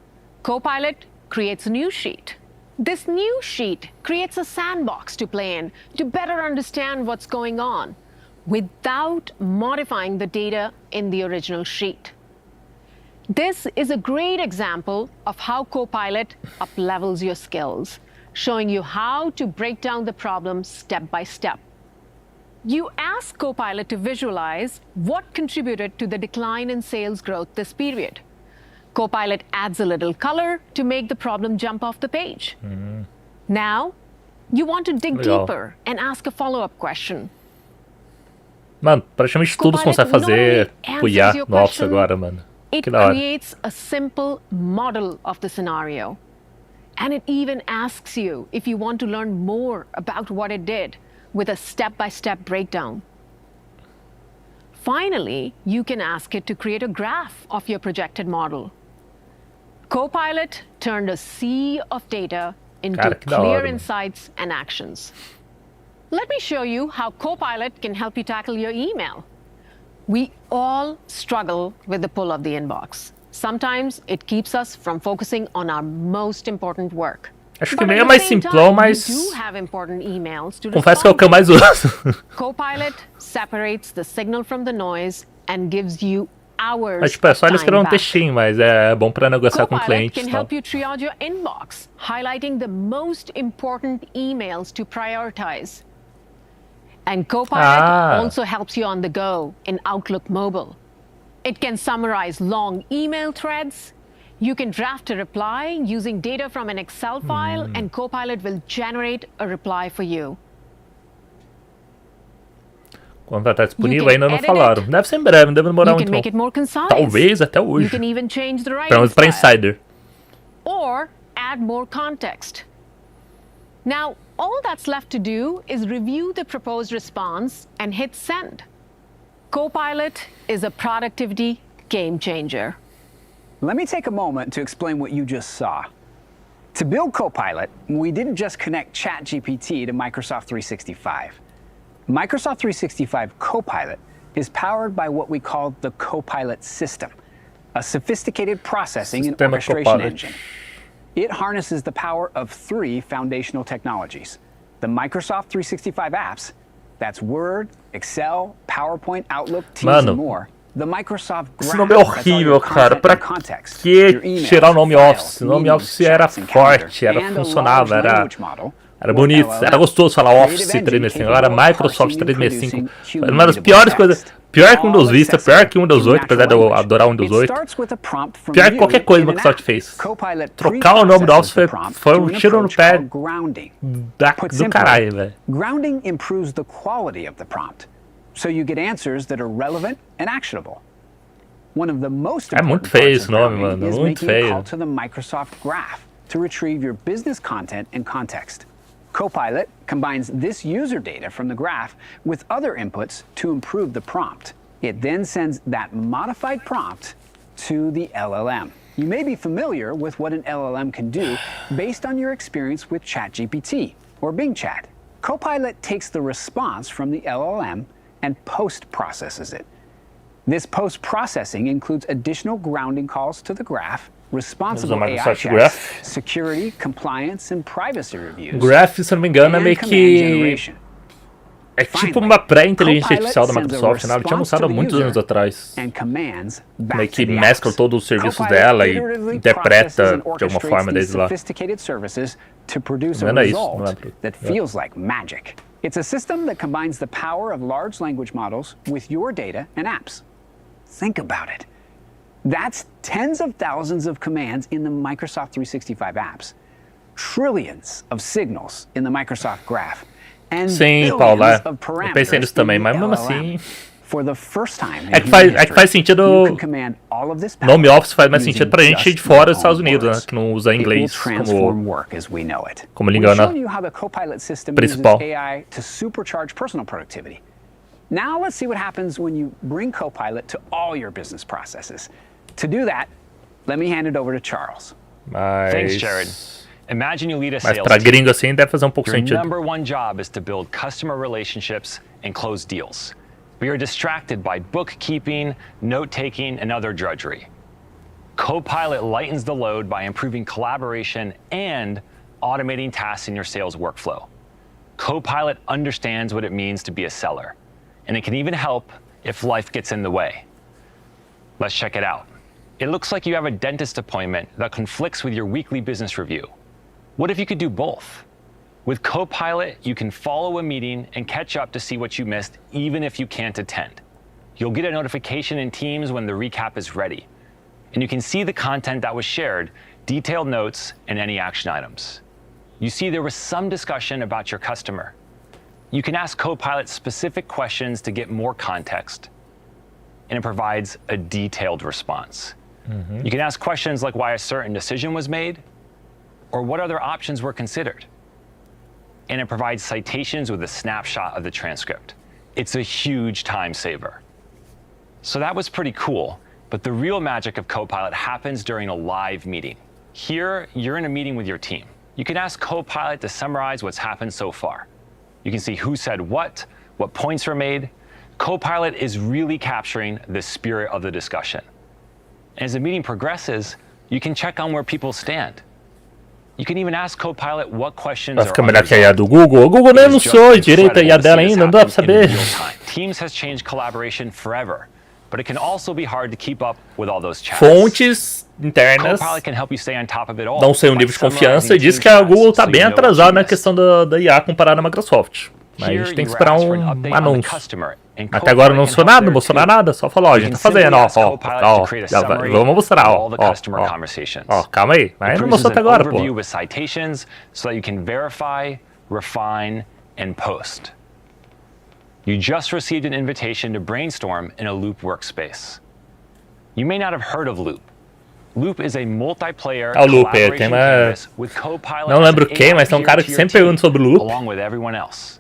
Copilot creates a new sheet. This new sheet creates a sandbox to play in to better understand what's going on without modifying the data in the original sheet. This is a great example of how Copilot up-levels your skills, showing you how to break down the problem step by step. You ask Copilot to visualize what contributed to the decline in sales growth this period. Copilot adds a little color to make the problem jump off the page. Now, you want to dig Legal. deeper and ask a follow-up question. Mano, praticamente tudo você consegue fazer com IA no Office agora, mano. It Que da hora. creates a simple model of the scenario. And it even asks you if you want to learn more about what it did with a step-by-step breakdown. Finally, you can ask it to create a graph of your projected model. Copilot turned a sea of data into Cara, que da clear hora, mano. insights and actions. Let me show you how Copilot can help you tackle your email. We all struggle with the pull of the inbox. Sometimes it keeps us from focusing on our most important work. Acho que But meio at é the mais same simplão, time, mas you do have important emails to confesso que é o respond que eu mais uso. to. Copilot separates the signal from the noise and gives you hours Mas tipo, é só ele of escrever time um back. textinho, mas é bom pra negociar com o Copilot cliente. can e tal. help you triage your inbox, highlighting the most important emails to prioritize. And Copilot also helps you on the go in Outlook Mobile. It can summarize long email threads. You can draft a reply using data from an Excel file, and Copilot will generate a reply for you. Quando vai estar disponível, can ainda não edit falaram. it. Deve ser em breve, não deve demorar You muito can make it não. more concise. Talvez até You hoje. can even change the Pelo writing menos pra style. Insider. Or add more context. Now, all that's left to do is review the proposed response and hit send. Copilot is a productivity game changer. Let me take a moment to explain what you just saw. To build Copilot, we didn't just connect ChatGPT to Microsoft 365. Microsoft 365 Copilot is powered by what we call the Copilot system, a sophisticated processing and Sistema orchestration Copilot. engine. It harnesses the power of 3 foundational technologies: the Microsoft 365 apps, that's Word, Excel, PowerPoint, Outlook, Teams, Mano, and more. The Microsoft esse Graph, nome é that's all horrível, your cara. content Pra and context, que your emails, tirar o nome files, Office? O nome meetings, Office era chats, and calendar, forte, era and a funcionava, large era, language model, era or bonito, LLM. era gostoso falar Office Creative 365. engine Agora capable of Microsoft parsing and 365. producing Era uma das human-readable piores coisas. text, Pior que o Windows all Vista, pior accessible que o Windows in 8, apesar de natural eu language. adorar o Windows It 8. starts with a prompt from Pior que you qualquer coisa in que a an Microsoft app. fez. Copilot Trocar o nome do Office pre-processes the prompt foi to um an tiro no approach pé called grounding. Put do simply, caralho, velho. grounding improves the quality of the prompt, so you get answers that are relevant and actionable. One of the most É muito important feio parts esse of nome, grounding mano. is Muito making a feio. call to the Microsoft Graph to retrieve your business content and context. Copilot combines this user data from the graph with other inputs to improve the prompt. It then sends that modified prompt to the LLM. You may be familiar with what an LLM can do based on your experience with ChatGPT or Bing Chat. Copilot takes the response from the LLM and post-processes it. This post-processing includes additional grounding calls to the graph, responsible AI Microsoft checks, Graph. security, compliance, and privacy reviews, Graph, se eu não me engano, é and meio command que. generation. É tipo Finally, uma pré-inteligência Copilot artificial da sends a Microsoft, né? Ela tinha response anunciado há to the muitos user anos atrás. and commands back Meio to que the mescla apps. todos os serviços Copilot dela e iteratively interpreta processes and de alguma orchestrates forma these desde lá. sophisticated services to produce a Não é isso, não result é that feels like magic. It's a system that combines the power of large language models with your data and apps. Think about it. That's tens of thousands of commands in the Microsoft 365 apps, trillions of signals in the Microsoft Graph, and Sim, billions Paulo, of eu parameters pensei nisso in também, the mas mesmo LLM. assim. For the first time in É que faz history, sentido. you can command all of this power Nome Office faz mais using sentido pra gente just de fora your dos Estados own Unidos, né? words. Que não usa It will inglês transform como. work as we know it. como We've língua shown you how the Copilot system principal. uses AI to supercharge personal productivity. Now let's see what happens when you bring Copilot to all your business processes. To do that, let me hand it over to Charles. Mas... Thanks, Jared. Imagine you lead a Mas sales pra team. gringo assim deve fazer um pouco Your sentido. number one job is to build customer relationships and close deals. But you're distracted by bookkeeping, note-taking, and other drudgery. Copilot lightens the load by improving collaboration and automating tasks in your sales workflow. Copilot understands what it means to be a seller, and it can even help if life gets in the way. Let's check it out. It looks like you have a dentist appointment that conflicts with your weekly business review. What if you could do both? With Copilot, you can follow a meeting and catch up to see what you missed, even if you can't attend. You'll get a notification in Teams when the recap is ready. And you can see the content that was shared, detailed notes, and any action items. You see there was some discussion about your customer. You can ask Copilot specific questions to get more context, and it provides a detailed response. You can ask questions like why a certain decision was made, or what other options were considered. And it provides citations with a snapshot of the transcript. It's a huge time saver. So that was pretty cool, but the real magic of Copilot happens during a live meeting. Here, you're in a meeting with your team. You can ask Copilot to summarize what's happened so far. You can see who said what points were made. Copilot is really capturing the spirit of the discussion. As the meeting progresses, you can check on where people stand. You can even ask Copilot what questions Vai are ficar melhor que a IA do unresolved. Google. O Google nem It is anunciou just direito a IA incredible to dela see this ainda, não dá pra happen in saber. real time. Teams has changed collaboration forever, but it can also be hard to keep up with all those chats. Fontes internas Copilot can help you stay on top of it all não sei o by nível de confiança e summarizing diz team que a chats Google tá so bem you know what atrasada you na missed. questão da IA comparada à Microsoft. Mas a Here gente tem que you esperar ask for an um update on the anúncio. customer, and Até agora não Copilot mostrou can help nada, não there mostrou too. nada, só falou, ó, a You gente can tá fazendo, simply ó, ask ó, Copilot ó, to create a já summary vamos mostrar, of ó, all the ó, customer ó, conversations. ó, calma aí, It mas não produces mostrou até an agora, pô. overview with citations so that you can verify, refine, and post. You just received an invitation to brainstorm in a Loop workspace. You may not have heard of Loop. Loop is a multiplayer Ah, o Loop, tem collaboration uma... canvas with Copilot Não as lembro an quem, AI mas tem um cara que peer to sempre your pergunta team, sobre o Loop. along with everyone else.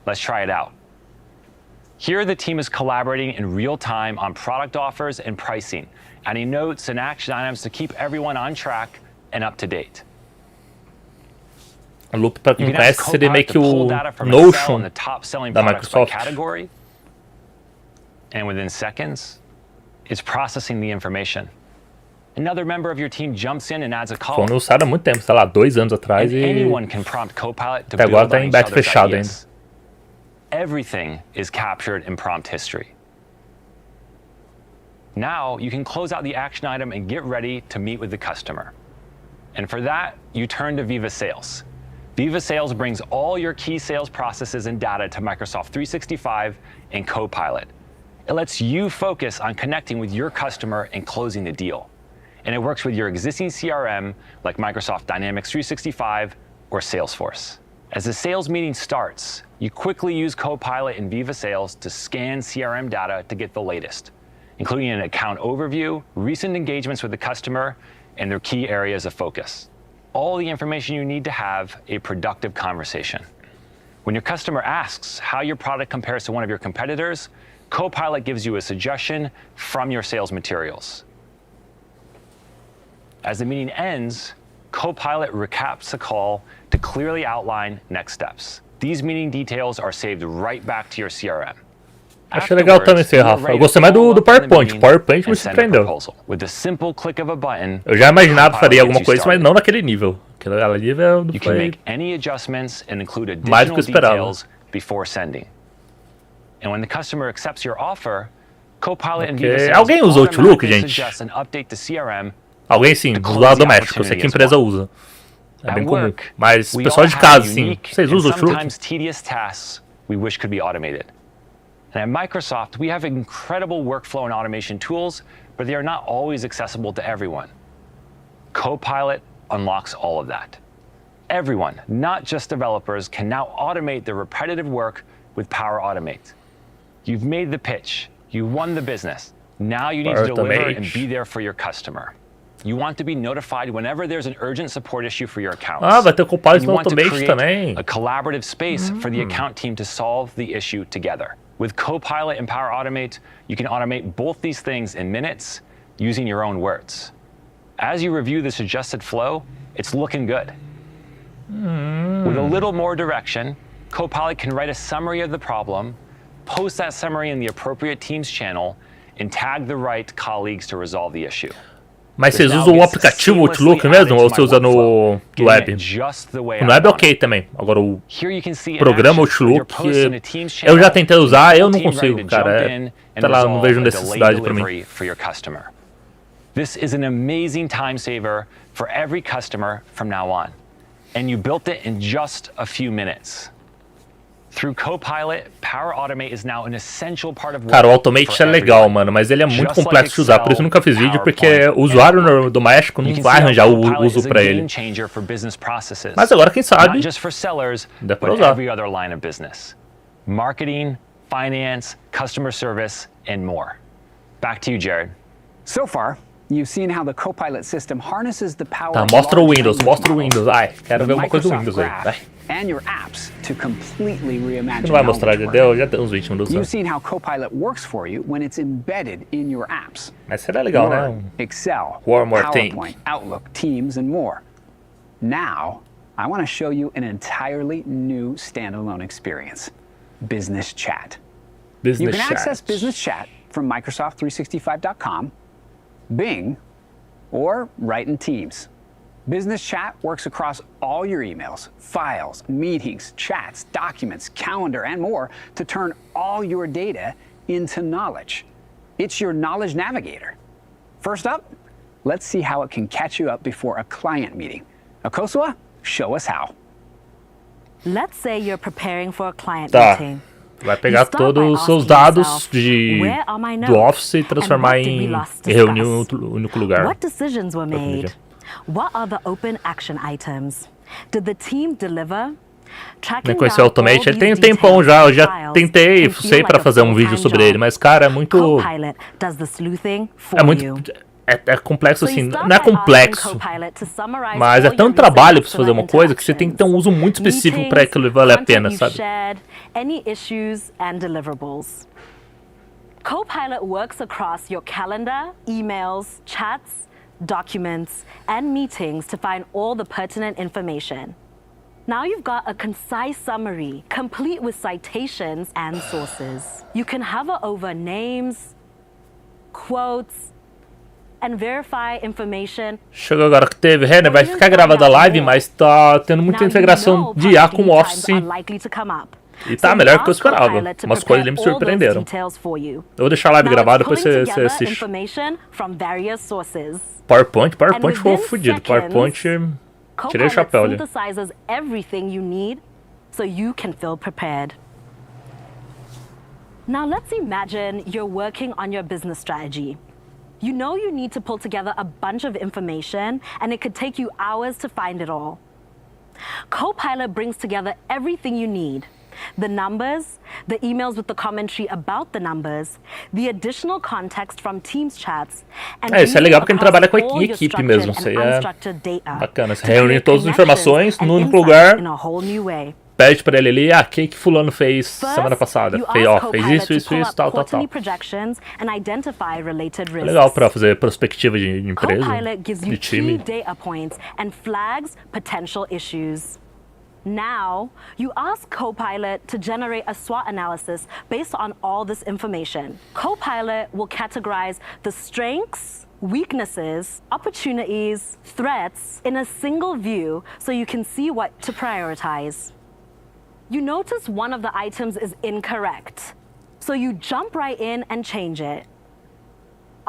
Let's try it out. Here, the team is collaborating in real time on product offers and pricing, adding notes and action items to keep everyone on track and up to date. O Loop, pra quem You não can ask conhece, seria meio Copilot que to pull o data from Excel Notion and the top selling da products by Microsoft. category, and within seconds, it's processing the information. Another member of your team jumps in and adds a Foi column. anunciado há muito tempo, sei lá, 2 anos atrás And e anyone can prompt Copilot to até agora build tá on em each beta other's fechado ideas. Everything is captured in prompt history. Now you can close out the action item and get ready to meet with the customer. And for that, you turn to Viva Sales. Viva Sales brings all your key sales processes and data to Microsoft 365 and Copilot. It lets you focus on connecting with your customer and closing the deal. And it works with your existing CRM like Microsoft Dynamics 365 or Salesforce. As the sales meeting starts, you quickly use Copilot in Viva Sales to scan CRM data to get the latest, including an account overview, recent engagements with the customer, and their key areas of focus. All the information you need to have a productive conversation. When your customer asks how your product compares to one of your competitors, Copilot gives you a suggestion from your sales materials. As the meeting ends, Copilot recaps the call to clearly outline next steps. These meeting details are saved right back to your CRM. achei legal também esse, Rafa. Eu gostei mais do PowerPoint. O PowerPoint me surpreendeu. With the simple click of a button, Eu já imaginava que faria Copilot alguma gets you coisa, mas started. não naquele nível. Aquele nível You can foi... make any adjustments and include Mais do que additional eu esperava. details before sending. And when the customer accepts your offer, Copilot and Ok. Viva Sales Alguém usa Outlook, automatically gente? suggest an update to CRM. Alguém sim, do close lado the doméstico. Eu sei que a empresa usa. É At bem comum. work, Mas we pessoal all de have casa, sim. unique Vocês and usam Outlook? sometimes tedious tasks we wish could be automated. And at Microsoft, we have incredible workflow and automation tools, but they are not always accessible to everyone. Copilot unlocks all of that. Everyone, not just developers, can now automate the repetitive work with Power Automate. You've made the pitch, you won the business. Now you need to Power deliver Automate. and be there for your customer. You want to be notified whenever there's an urgent support issue for your account. Ah, vai ter o Copilot You no want to Automate create também. a collaborative space for the account team to solve the issue together. With Copilot and Power Automate, you can automate both these things in minutes using your own words. As you review this adjusted flow, it's looking good. With a little more direction, Copilot can write a summary of the problem, post that summary in the appropriate Teams channel, and tag the right colleagues to resolve the issue. Mas vocês usam o aplicativo Outlook mesmo ou você usa no web? No web é ok também. Agora o programa Outlook, eu já tentei usar, eu não consigo, cara. Sei lá, não vejo necessidade para mim. This is an amazing time saver for every customer from now on. And you built it in just a few minutes. Through Copilot, Power Automate is now an essential part of work. Cara, o Automate é legal, mano, mas ele é muito complexo de usar, por isso eu nunca fiz vídeo, porque o usuário do México não vai arranjar o uso pra ele. Mas agora, quem sabe, dá pra usar. Marketing, finance, customer service, and more. Back to you, Jared. So far, you've seen how the Copilot system harnesses the power Tá, of mostra o large Windows, language mostra o models, Windows. Ai, quero the ver uma coisa do Microsoft Windows aí. Graph, Vai. and your apps to completely reimagine Não vai mostrar, já knowledge work. já tem uns 20 minutos. You've seen how Copilot works for you when it's embedded in your apps. Mas será legal, Word, né? Excel, One more thing. PowerPoint, Outlook, Teams, and more. Now, I want to show you an entirely new standalone experience, Business Chat. Business You can Chat. access Business Chat from Microsoft365.com, Bing, or right in Teams. Business Chat works across all your emails, files, meetings, chats, documents, calendar, and more to turn all your data into knowledge. It's your knowledge navigator. First up, let's see how it can catch you up before a client meeting. Akosua, show us how. Let's say you're preparing for a client Tá. meeting. Vai pegar todos os seus dados do Office e transformar em reunião em um único lugar. What decisions were made? What are the open action items? Did the team deliver? Nem conheci o Automate, ele tem um tempão já, eu já tentei, sei para fazer um vídeo sobre ele, mas cara, é muito... É complexo assim, não é complexo, mas é tanto trabalho para fazer uma coisa que você tem que ter um uso muito específico para aquilo valer a pena, sabe? Copilot works across your calendar, emails, chats, documents, and meetings to find all the pertinent information. Now you've got a concise summary, complete with citations and sources. You can hover over names, quotes, and verify information. Chegou agora que teve, Renner, vai ficar gravada a live, mas tá tendo muita integração de IA com o Office. E tá melhor do que eu esperava. Umas coisas ali me surpreenderam. Eu vou deixar a live gravada, depois você assiste. PowerPoint ficou fodido. PowerPoint, tirei o chapéu ali. Now let's imagine you're working on your business strategy. You know you need to pull together a bunch of information, and it could take you hours to find it all. Copilot brings together everything you need. The numbers, the emails with the commentary about the numbers, the additional context from Teams chats, and isso é legal porque a gente trabalha com a equipe mesmo, isso aí é bacana. Você reúne todas as informações num único lugar, pede pra ele ali, o que fulano fez semana passada? Fez isso, tal. É legal pra fazer prospectiva de empresa, de time. Now, you ask Copilot to generate a SWOT analysis based on all this information. Copilot will categorize the strengths, weaknesses, opportunities, threats in a single view so you can see what to prioritize. You notice one of the items is incorrect, so you jump right in and change it.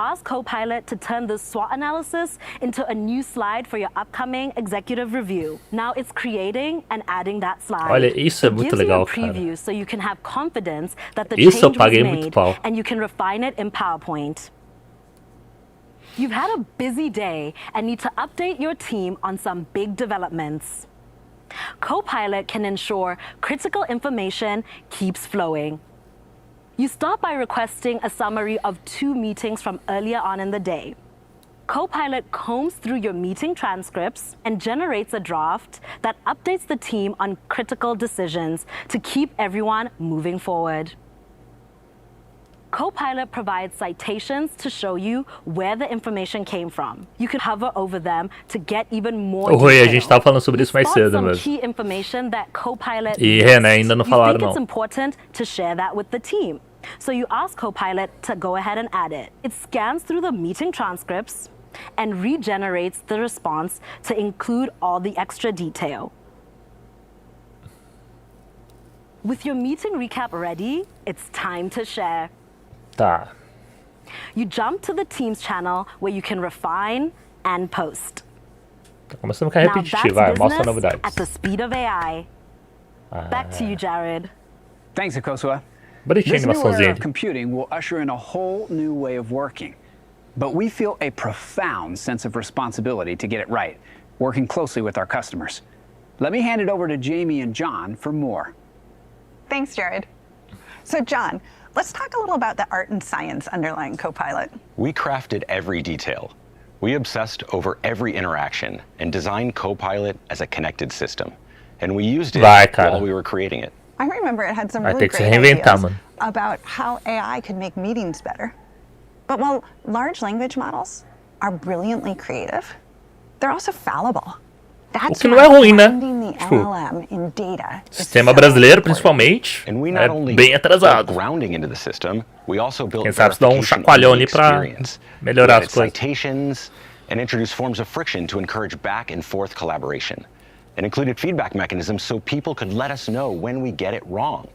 Ask Copilot to turn this SWOT analysis into a new slide for your upcoming executive review. Now it's creating and adding that slide. Olha, isso é muito legal, cara. Preview so you can have confidence that the change was made and you can refine it in PowerPoint. You've had a busy day and need to update your team on some big developments. Copilot can ensure critical information keeps flowing. You start by requesting a summary of 2 meetings from earlier on in the day. Copilot combs through your meeting transcripts and generates a draft that updates the team on critical decisions to keep everyone moving forward. Copilot provides citations to show you where the information came from. You can hover over them to get even more Oi, a gente tava falando sobre isso mais cedo mesmo. Key information that Copilot E René ainda não falaram you think não. it's important to share that with the team. So you ask Copilot to go ahead and add it. It scans through the meeting transcripts and regenerates the response to include all the extra detail. With your meeting recap ready, it's time to share. Tá. You jump to the Teams channel where you can refine and post. Tá começando a ficar Now repetitivo. that's Vai, mostra business novidades. at the speed of AI. Back to you, Jared. Thanks, Akosua. Bonitinha a This new era animaçãozinha. of computing will usher in a whole new way of working. But we feel a profound sense of responsibility to get it right, working closely with our customers. Let me hand it over to Jamie and John for more. Thanks, Jared. So, John, let's talk a little about the art and science underlying Copilot. We crafted every detail. We obsessed over every interaction and designed Copilot as a connected system. And we used it while we were creating it. I remember it had some Vai really ter que se great reinventar, ideas mano. about how AI could make meetings better. But while large language models are brilliantly creative, they're also fallible. O que não é ruim, né? Tipo, sistema brasileiro, principalmente, é bem atrasado. Quem sabe se dá um chacoalhão ali pra melhorar as coisas. Citations and introduce forms of friction to encourage back and forth collaboration. And included feedback mechanisms so people could let us know when we get it wrong.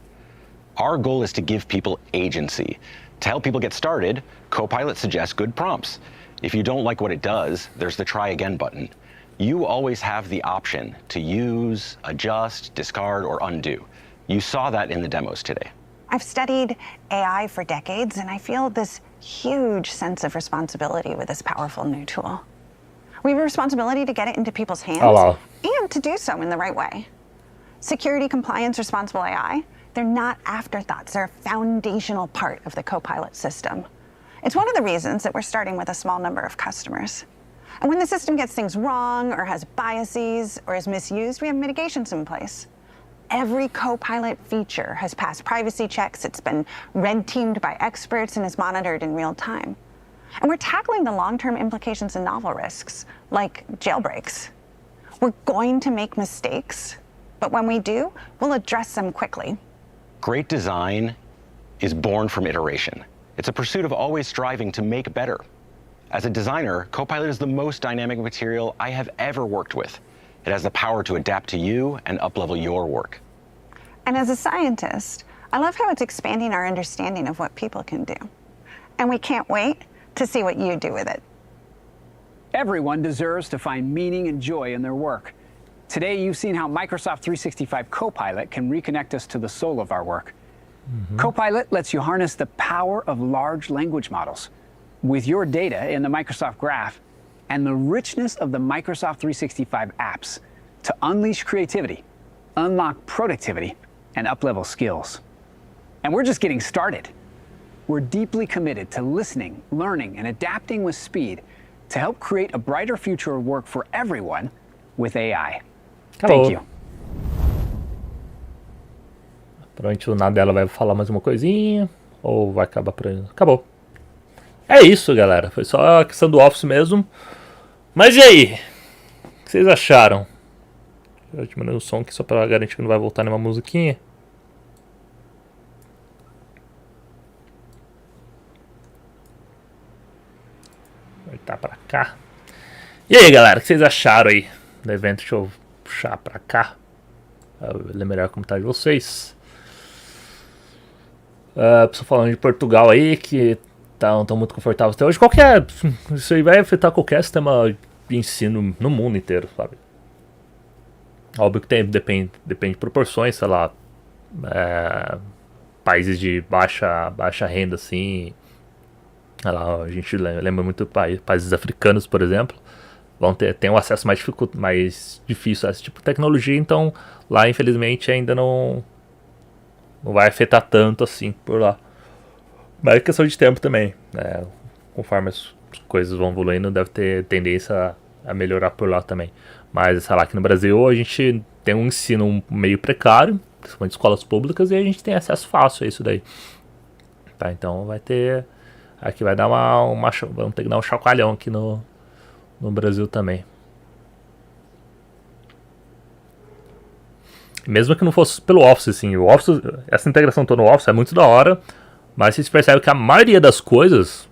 Our goal is to give people agency. To help people get started, Copilot suggests good prompts. If you don't like what it does, there's the try again button. You always have the option to use, adjust, discard, or undo. You saw that in the demos today. I've studied AI for decades, and I feel this huge sense of responsibility with this powerful new tool. We have a responsibility to get it into people's hands and to do so in the right way. Security, compliance, responsible AI, they're not afterthoughts. They're a foundational part of the Copilot system. It's one of the reasons that we're starting with a small number of customers. And when the system gets things wrong or has biases or is misused, we have mitigations in place. Every Copilot feature has passed privacy checks, it's been red teamed by experts, and is monitored in real time. And we're tackling the long-term implications and novel risks, like jailbreaks. We're going to make mistakes, but when we do, we'll address them quickly. Great design is born from iteration. It's a pursuit of always striving to make better. As a designer, Copilot is the most dynamic material I have ever worked with. It has the power to adapt to you and uplevel your work. And as a scientist, I love how it's expanding our understanding of what people can do. And we can't wait to see what you do with it. Everyone deserves to find meaning and joy in their work. Today, you've seen how Microsoft 365 Copilot can reconnect us to the soul of our work. Copilot lets you harness the power of large language models with your data in the Microsoft Graph and the richness of the Microsoft 365 apps to unleash creativity, unlock productivity, and uplevel skills. And we're just getting started. We're deeply committed to listening, learning, and adapting with speed to help create a brighter future of work for everyone with AI. Thank you. Provavelmente o Nadella vai falar mais uma coisinha, ou vai acabar por aí. Acabou. É isso, galera. Foi só a questão do Office mesmo. Mas e aí? O que vocês acharam? Eu diminuir o som aqui só pra garantir que não vai voltar nenhuma musiquinha. Vai tá pra cá. E aí, galera? O que vocês acharam aí do evento? Deixa eu puxar pra cá. Pra melhor como tá de vocês. Pessoal falando de Portugal aí, que estão muito confortáveis até hoje. Isso aí vai afetar qualquer sistema de ensino no mundo inteiro, sabe? Óbvio que depende de proporções, sei lá. Países de baixa renda, assim. Sei lá, a gente lembra muito países africanos, por exemplo. Tem um acesso mais difícil a esse tipo de tecnologia, então lá, infelizmente, ainda não vai afetar tanto assim por lá. Mas é questão de tempo também, né? Conforme as coisas vão evoluindo, deve ter tendência a melhorar por lá também. Mas, sei lá, aqui no Brasil a gente tem um ensino meio precário, principalmente escolas públicas, e a gente tem acesso fácil a isso daí. Tá, então vai ter... Aqui vai dar vamos ter que dar um chacoalhão aqui no Brasil também. Mesmo que não fosse pelo Office, assim, o Office, essa integração toda no Office é muito da hora, mas vocês percebem que a maioria das coisas,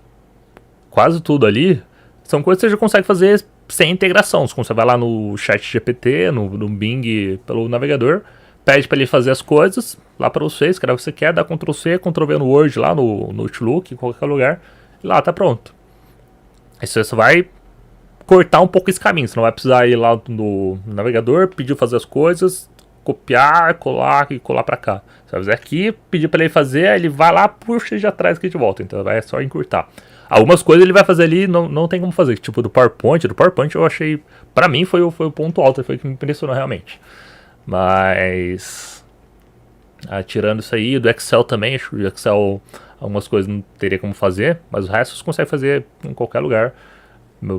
quase tudo ali, são coisas que você já consegue fazer sem integração. Você vai lá no chat GPT, no Bing, pelo navegador, pede para ele fazer as coisas lá para você, escreve o que você quer, dá Ctrl C, Ctrl V no Word, lá no Outlook, em qualquer lugar, e lá tá pronto. Aí você só vai cortar um pouco esse caminho, você não vai precisar ir lá no navegador, pedir fazer as coisas, copiar, colar e colar pra cá. Você vai fazer aqui, pedir pra ele fazer, aí ele vai lá, puxa e já traz aqui de volta. Então vai só encurtar. Algumas coisas ele vai fazer ali, não tem como fazer. Tipo do PowerPoint eu achei, pra mim foi o ponto alto, foi o que me impressionou realmente. Mas tirando isso aí, do Excel também, acho que o Excel algumas coisas não teria como fazer, mas o resto você consegue fazer em qualquer lugar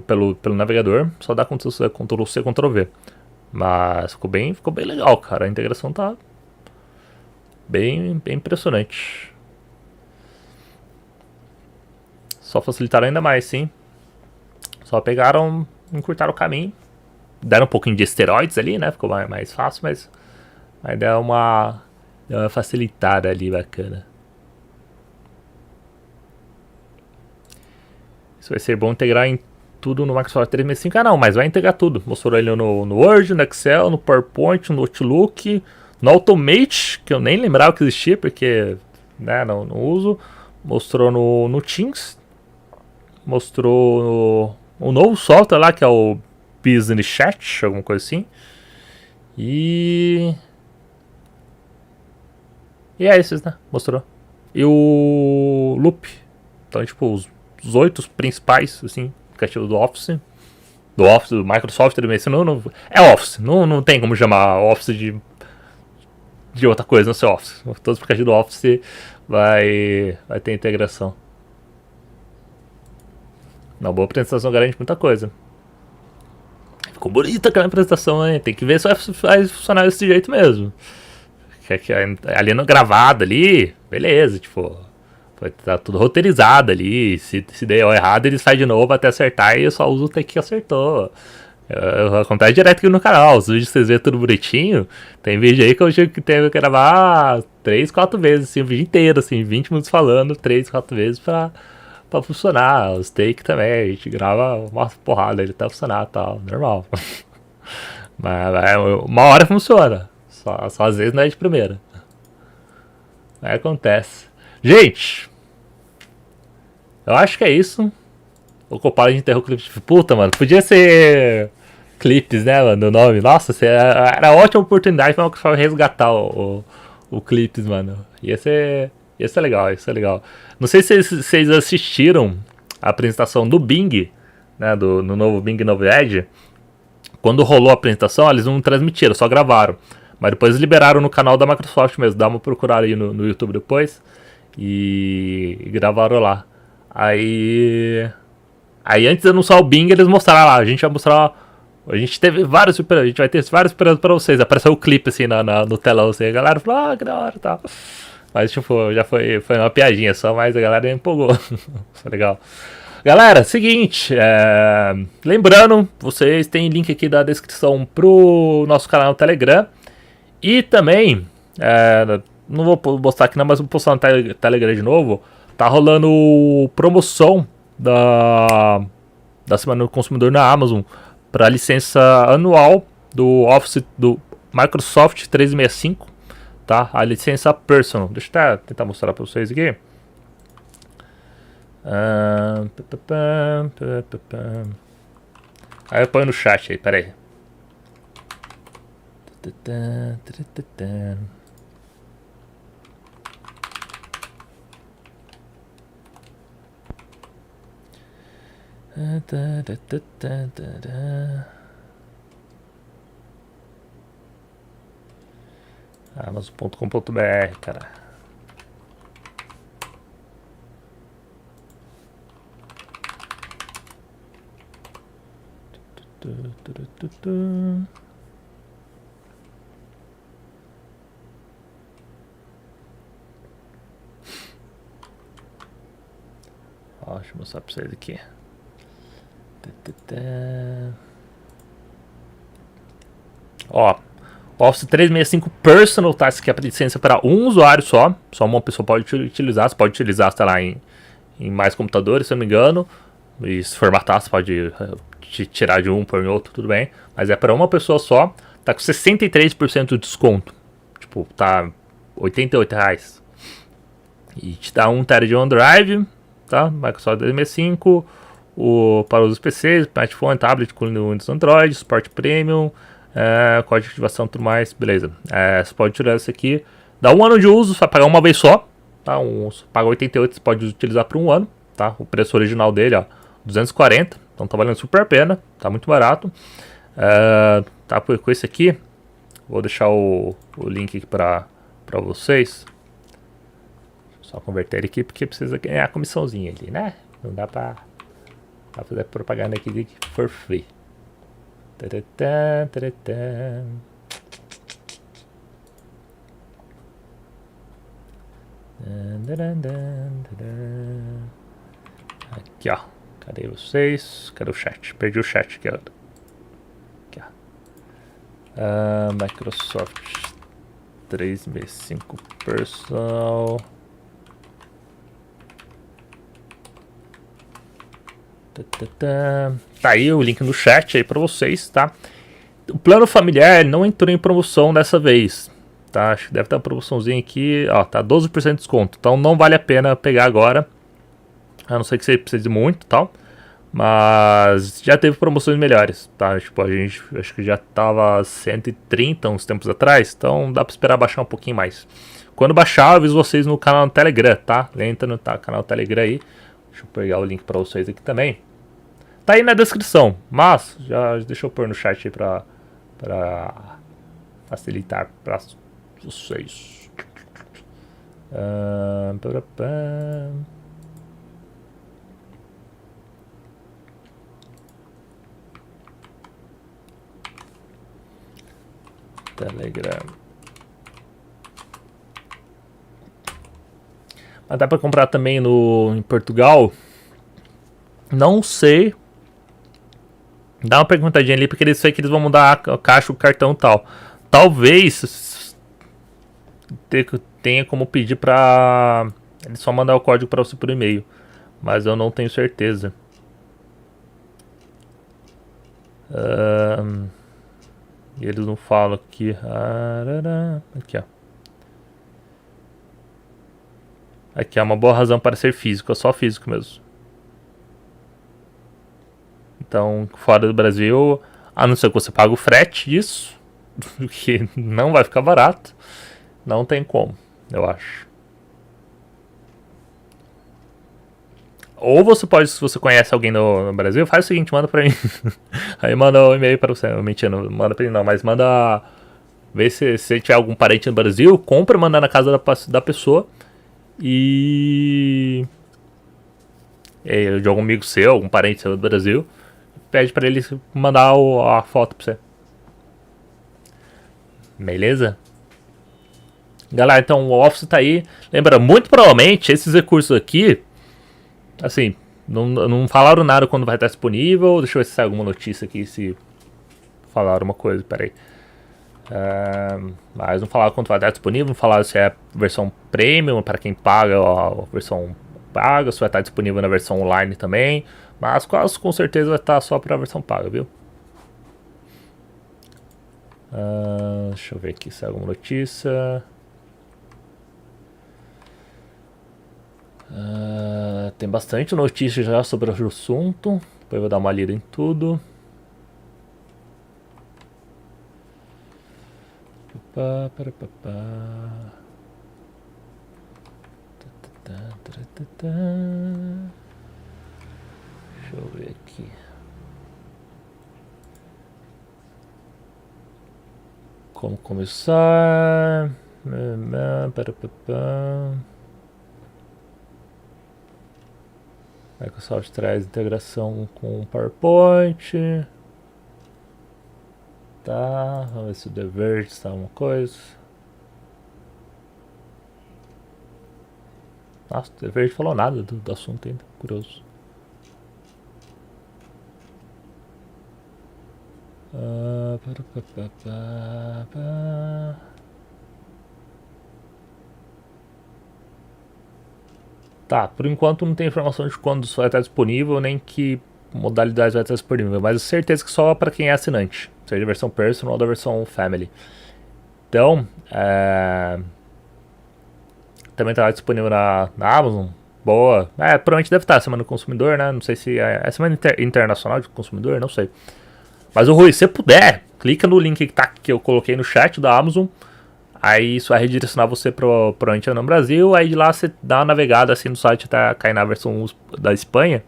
pelo navegador, só dá Ctrl C, Ctrl V. Mas ficou bem legal, cara. A integração tá bem impressionante. Só facilitaram ainda mais, sim. Só pegaram, encurtaram o caminho. Deram um pouquinho de esteroides ali, né? Ficou mais fácil, mas deu uma facilitada ali, bacana. Isso vai ser bom integrar em tudo no Microsoft 365. Não, mas vai integrar tudo. Mostrou ele no Word, no Excel, no PowerPoint, no Outlook, no Automate, que eu nem lembrava que existia, porque né, não uso. Mostrou no Teams. Mostrou o novo software lá, que é o Business Chat, alguma coisa assim. E é esses, né? Mostrou. E o Loop. Então, tipo, os 8 principais, assim, aplicativo do Office, do Microsoft, é Office, não tem como chamar Office de outra coisa no seu Office. Todos os aplicativos do Office vai ter integração. Uma boa apresentação garante muita coisa. Ficou bonita aquela apresentação, hein? Tem que ver se vai funcionar desse jeito mesmo. Ali no gravado ali, beleza, tipo... Tá tudo roteirizado ali. Se der errado, ele sai de novo até acertar e eu só uso o take que acertou. Acontece direto aqui no canal. Os vídeos que vocês vêem tudo bonitinho. Tem vídeo aí que eu tive que gravar 3, 4 vezes, assim, o vídeo inteiro, assim, 20 minutos falando, 3, 4 vezes pra funcionar. Os take também, a gente grava uma porrada, ele tá funcionando e tal, normal. Mas uma hora funciona. Só às vezes não é de primeira. Aí acontece. Gente, eu acho que é isso. O Copilot de interromper clipes. Puta, mano, podia ser clipes, né, mano, o nome. Nossa, era ótima oportunidade pra Microsoft resgatar o clipes, mano. Ia ser legal, ia ser legal. Não sei se vocês assistiram a apresentação do Bing, né, no novo Bing Novo Edge. Quando rolou a apresentação, eles não transmitiram, só gravaram. Mas depois liberaram no canal da Microsoft mesmo. Dá uma procurada aí no YouTube depois. E gravaram lá. Aí antes de anunciar o Bing, eles mostraram lá. A gente vai mostrar. A gente teve vários super. A gente vai ter vários super pra vocês. Apareceu o clipe assim no telão. Assim, a galera falou, que da hora e tal. Mas tipo, já foi uma piadinha só, mas a galera empolgou. Foi legal. Galera, seguinte. Lembrando, vocês têm link aqui da descrição pro nosso canal no Telegram. E também. Não vou postar aqui não, mas vou postar no Telegram de novo. Tá rolando promoção da Semana do Consumidor na Amazon para licença anual do Office do Microsoft 365, tá? A licença Personal. Deixa eu tentar mostrar para vocês aqui. Aí eu ponho no chat aí, pera aí. Amazon.com.br, cara. Ó, deixa eu mostrar pra vocês aqui. Ó, Office 365 Personal, tá? Isso aqui é a licença para um usuário só. Só uma pessoa pode utilizar. Você pode utilizar, sei lá, em mais computadores, se eu não me engano. E se formatar, você pode tirar de um por outro, tudo bem. Mas é para uma pessoa só. Tá com 63% de desconto. Tipo, tá R$88. E te dá 1 TB de OneDrive, tá? Microsoft 365. Para os PCs, smartphone, tablet com Windows Android, suporte premium, código de ativação e tudo mais, beleza. Você pode tirar isso aqui, dá 1 ano de uso, você vai pagar uma vez só, tá? Paga 88, você pode utilizar por 1 ano, tá? O preço original dele, ó, 240, então tá valendo super a pena, tá muito barato. Tá com esse aqui, vou deixar o link aqui pra vocês. Só converter ele aqui porque precisa ganhar a comissãozinha ali, né? Não dá pra fazer propaganda aqui de for free. Aqui, ó. Cadê vocês? Cadê o chat? Perdi o chat aqui, ó. Aqui, ó. Microsoft 365 Personal. Tá aí o link no chat aí pra vocês, tá? O plano familiar não entrou em promoção dessa vez, tá? Acho que deve estar uma promoçãozinha aqui, ó, tá 12% de desconto. Então não vale a pena pegar agora, a não ser que você precise muito, tal. Mas já teve promoções melhores, tá? Tipo, a gente acho que já tava 130 uns tempos atrás, então dá pra esperar baixar um pouquinho mais. Quando baixar, eu aviso vocês no canal no Telegram, tá? Entra no canal Telegram aí. Deixa eu pegar o link pra vocês aqui também. Tá aí na descrição, mas já deixa eu pôr no chat aí pra facilitar pra vocês. Telegram. Mas dá pra comprar também em Portugal. Não sei. Dá uma perguntadinha ali, porque eles sei que eles vão mudar a caixa, o cartão e tal. Talvez tenha como pedir pra eles só mandar o código pra você por e-mail. Mas eu não tenho certeza. E eles não falam aqui. Aqui, ó. Aqui é uma boa razão para ser físico, é só físico mesmo. Então, fora do Brasil, a não ser que você pague o frete disso, que não vai ficar barato, não tem como, eu acho. Ou você pode, se você conhece alguém no Brasil, faz o seguinte, manda pra mim. Aí manda um e-mail pra você, mentira, não manda pra mim não, mas manda, vê se tiver algum parente no Brasil, compra, manda na casa da pessoa. E de algum amigo seu, algum parente seu do Brasil, pede pra ele mandar a foto pra você. Beleza? Galera, então o Office tá aí. Lembra, muito provavelmente esses recursos aqui, assim, não falaram nada quando vai estar disponível. Deixa eu ver se sai alguma notícia aqui, se falaram uma coisa, peraí. Mas não falaram quando vai estar disponível, não falaram se é versão premium para quem paga, a versão paga, se vai estar disponível na versão online também, mas quase com certeza vai estar só para a versão paga, viu? Deixa eu ver aqui se é alguma notícia. Tem bastante notícia já sobre o assunto, depois eu vou dar uma lida em tudo. Deixa eu ver aqui. Como começar? Microsoft traz integração com o PowerPoint. Tá, vamos ver se o The Verge está uma coisa. Nossa, a gente falou nada do assunto ainda. Curioso. Tá, por enquanto não tem informação de quando isso vai estar disponível, nem que modalidade vai estar disponível, mas certeza que só para quem é assinante, seja a versão personal ou da versão family. Então, também está disponível na Amazon. Boa. Provavelmente deve estar semana do consumidor, né? Não sei se é semana internacional de consumidor, não sei. Mas o Rui, se puder, clica no link que eu coloquei no chat da Amazon. Aí isso vai redirecionar você pro Reinventando Brasil. Aí de lá você dá uma navegada assim no site até cair na versão da Espanha.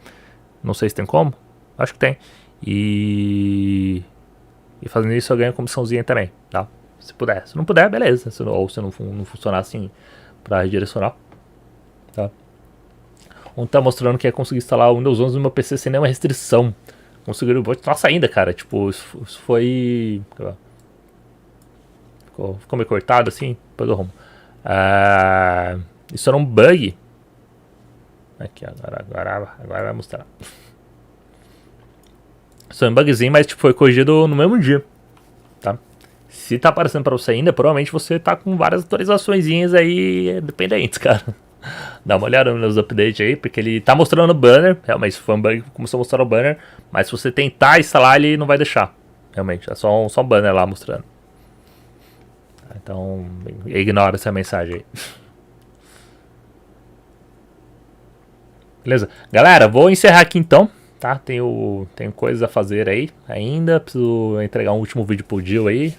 Não sei se tem como. Acho que tem. E fazendo isso eu ganho comissãozinha também, tá? Se puder. Se não puder, beleza. Ou se não funcionar assim pra redirecionar, tá? Um tá mostrando que é conseguir instalar o Windows 11 no meu PC sem nenhuma restrição. Conseguiram. Nossa, ainda, cara. Tipo, isso foi. Ficou meio cortado assim. Depois eu arrumo. Isso era um bug. Aqui, agora vai mostrar. Isso é um bugzinho, mas tipo, foi corrigido no mesmo dia. Tá? Se tá aparecendo pra você ainda, provavelmente você tá com várias atualizações aí dependentes, cara. Dá uma olhada nos updates aí, porque ele tá mostrando o banner. Realmente, foi um bug que começou a mostrar o banner. Mas se você tentar instalar, ele não vai deixar. Realmente, é só um banner lá mostrando. Então, ignora essa mensagem aí. Beleza? Galera, vou encerrar aqui então. Tá? Tenho coisas a fazer aí ainda. Preciso entregar um último vídeo pro Gil aí.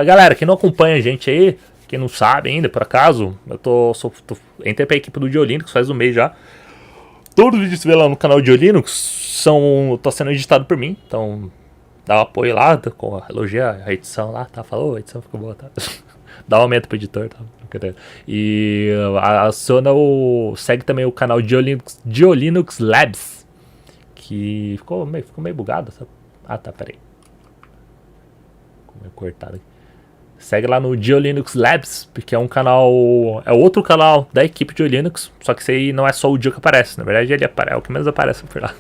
Galera, quem não acompanha a gente aí, quem não sabe ainda, por acaso, eu entrei pra equipe do Linux faz um mês já. Todos os vídeos que você vê lá no canal de Linux tá sendo editado por mim. Então, dá um apoio lá, elogia a edição lá, tá? Falou, a edição ficou boa, tá? Dá um aumento pro editor, tá? E segue também o canal Linux Labs, que ficou meio bugado, sabe? Tá, peraí. Ficou meio cortado aqui. Segue lá no Linux Labs, porque é um canal. É outro canal da equipe de Linux. Só que isso aí não é só o Gil que aparece. Na verdade, ele é o que menos aparece por lá.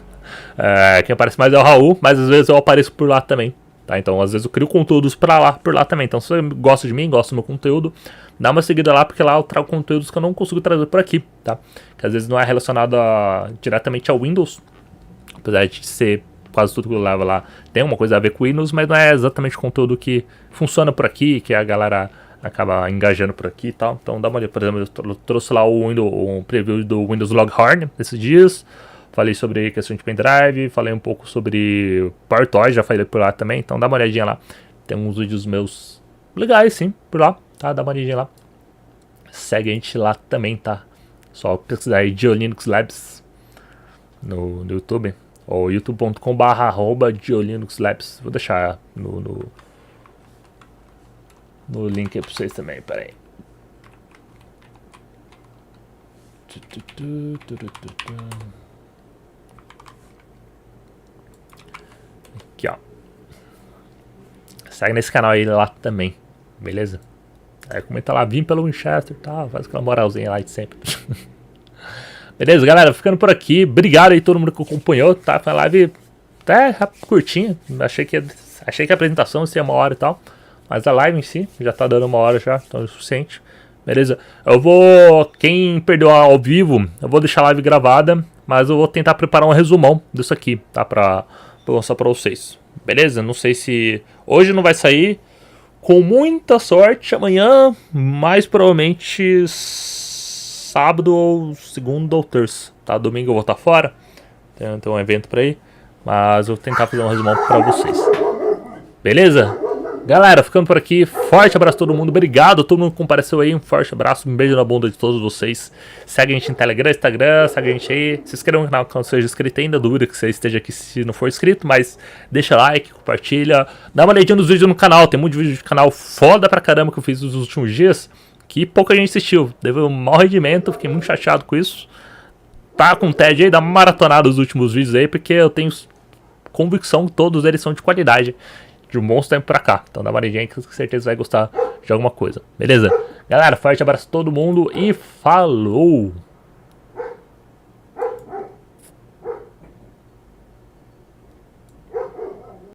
Quem aparece mais é o Raul, mas às vezes eu apareço por lá também. Tá? Então, às vezes eu crio conteúdos por lá também. Então, se você gosta de mim, gosta do meu conteúdo, dá uma seguida lá, porque lá eu trago conteúdos que eu não consigo trazer por aqui, tá? Que às vezes não é relacionado diretamente ao Windows. Apesar de ser quase tudo que eu levo lá tem uma coisa a ver com Windows, mas não é exatamente o conteúdo que funciona por aqui, que a galera acaba engajando por aqui e tal. Então dá uma olhada, por exemplo, eu trouxe lá um preview do Windows Loghorn esses dias. Falei sobre questão de pendrive, falei um pouco sobre PowerToys, já falei por lá também. Então dá uma olhadinha lá. Tem uns vídeos meus legais, sim, por lá, tá? Dá uma olhadinha lá. Segue a gente lá também, tá? Só pesquisar aí Linux Labs no YouTube. Ou youtube.com/GeoLinuxLabs. Vou deixar no link aí pra vocês também, peraí. Aqui, ó. Segue nesse canal aí lá também, beleza? Aí comenta lá, vim pelo Winchester e tal, faz aquela moralzinha lá de sempre. Beleza, galera, ficando por aqui. Obrigado aí todo mundo que acompanhou, tá? Foi uma live até curtinha. Achei que a apresentação ia ser 1 hora e tal. Mas a live em si já tá dando 1 hora já, então é o suficiente. Beleza? Quem perdeu ao vivo, eu vou deixar a live gravada. Mas eu vou tentar preparar um resumão disso aqui, tá? Pra mostrar pra vocês. Beleza? Não sei se hoje não vai sair. Com muita sorte, amanhã, mais provavelmente sábado ou segunda ou terça, tá? Domingo eu vou estar fora, tem um evento pra ir, mas eu vou tentar fazer um resumão pra vocês. Beleza? Galera, ficando por aqui, forte abraço a todo mundo, obrigado a todo mundo que compareceu aí, um forte abraço, um beijo na bunda de todos vocês. Segue a gente em Telegram, Instagram, segue a gente aí, se inscreva no canal que não seja inscrito ainda, dúvida que você esteja aqui se não for inscrito, mas deixa like, compartilha, dá uma olhadinha nos vídeos no canal, tem muito vídeo de canal foda pra caramba que eu fiz nos últimos dias, que pouca gente assistiu, deu um mau rendimento, fiquei muito chateado com isso. Tá com TED aí, dá uma maratonada nos últimos vídeos aí, porque eu tenho convicção que todos eles são de qualidade, de um bom tempo pra cá. Então dá uma olhadinha que com certeza vai gostar de alguma coisa, beleza? Galera, forte abraço a todo mundo e falou!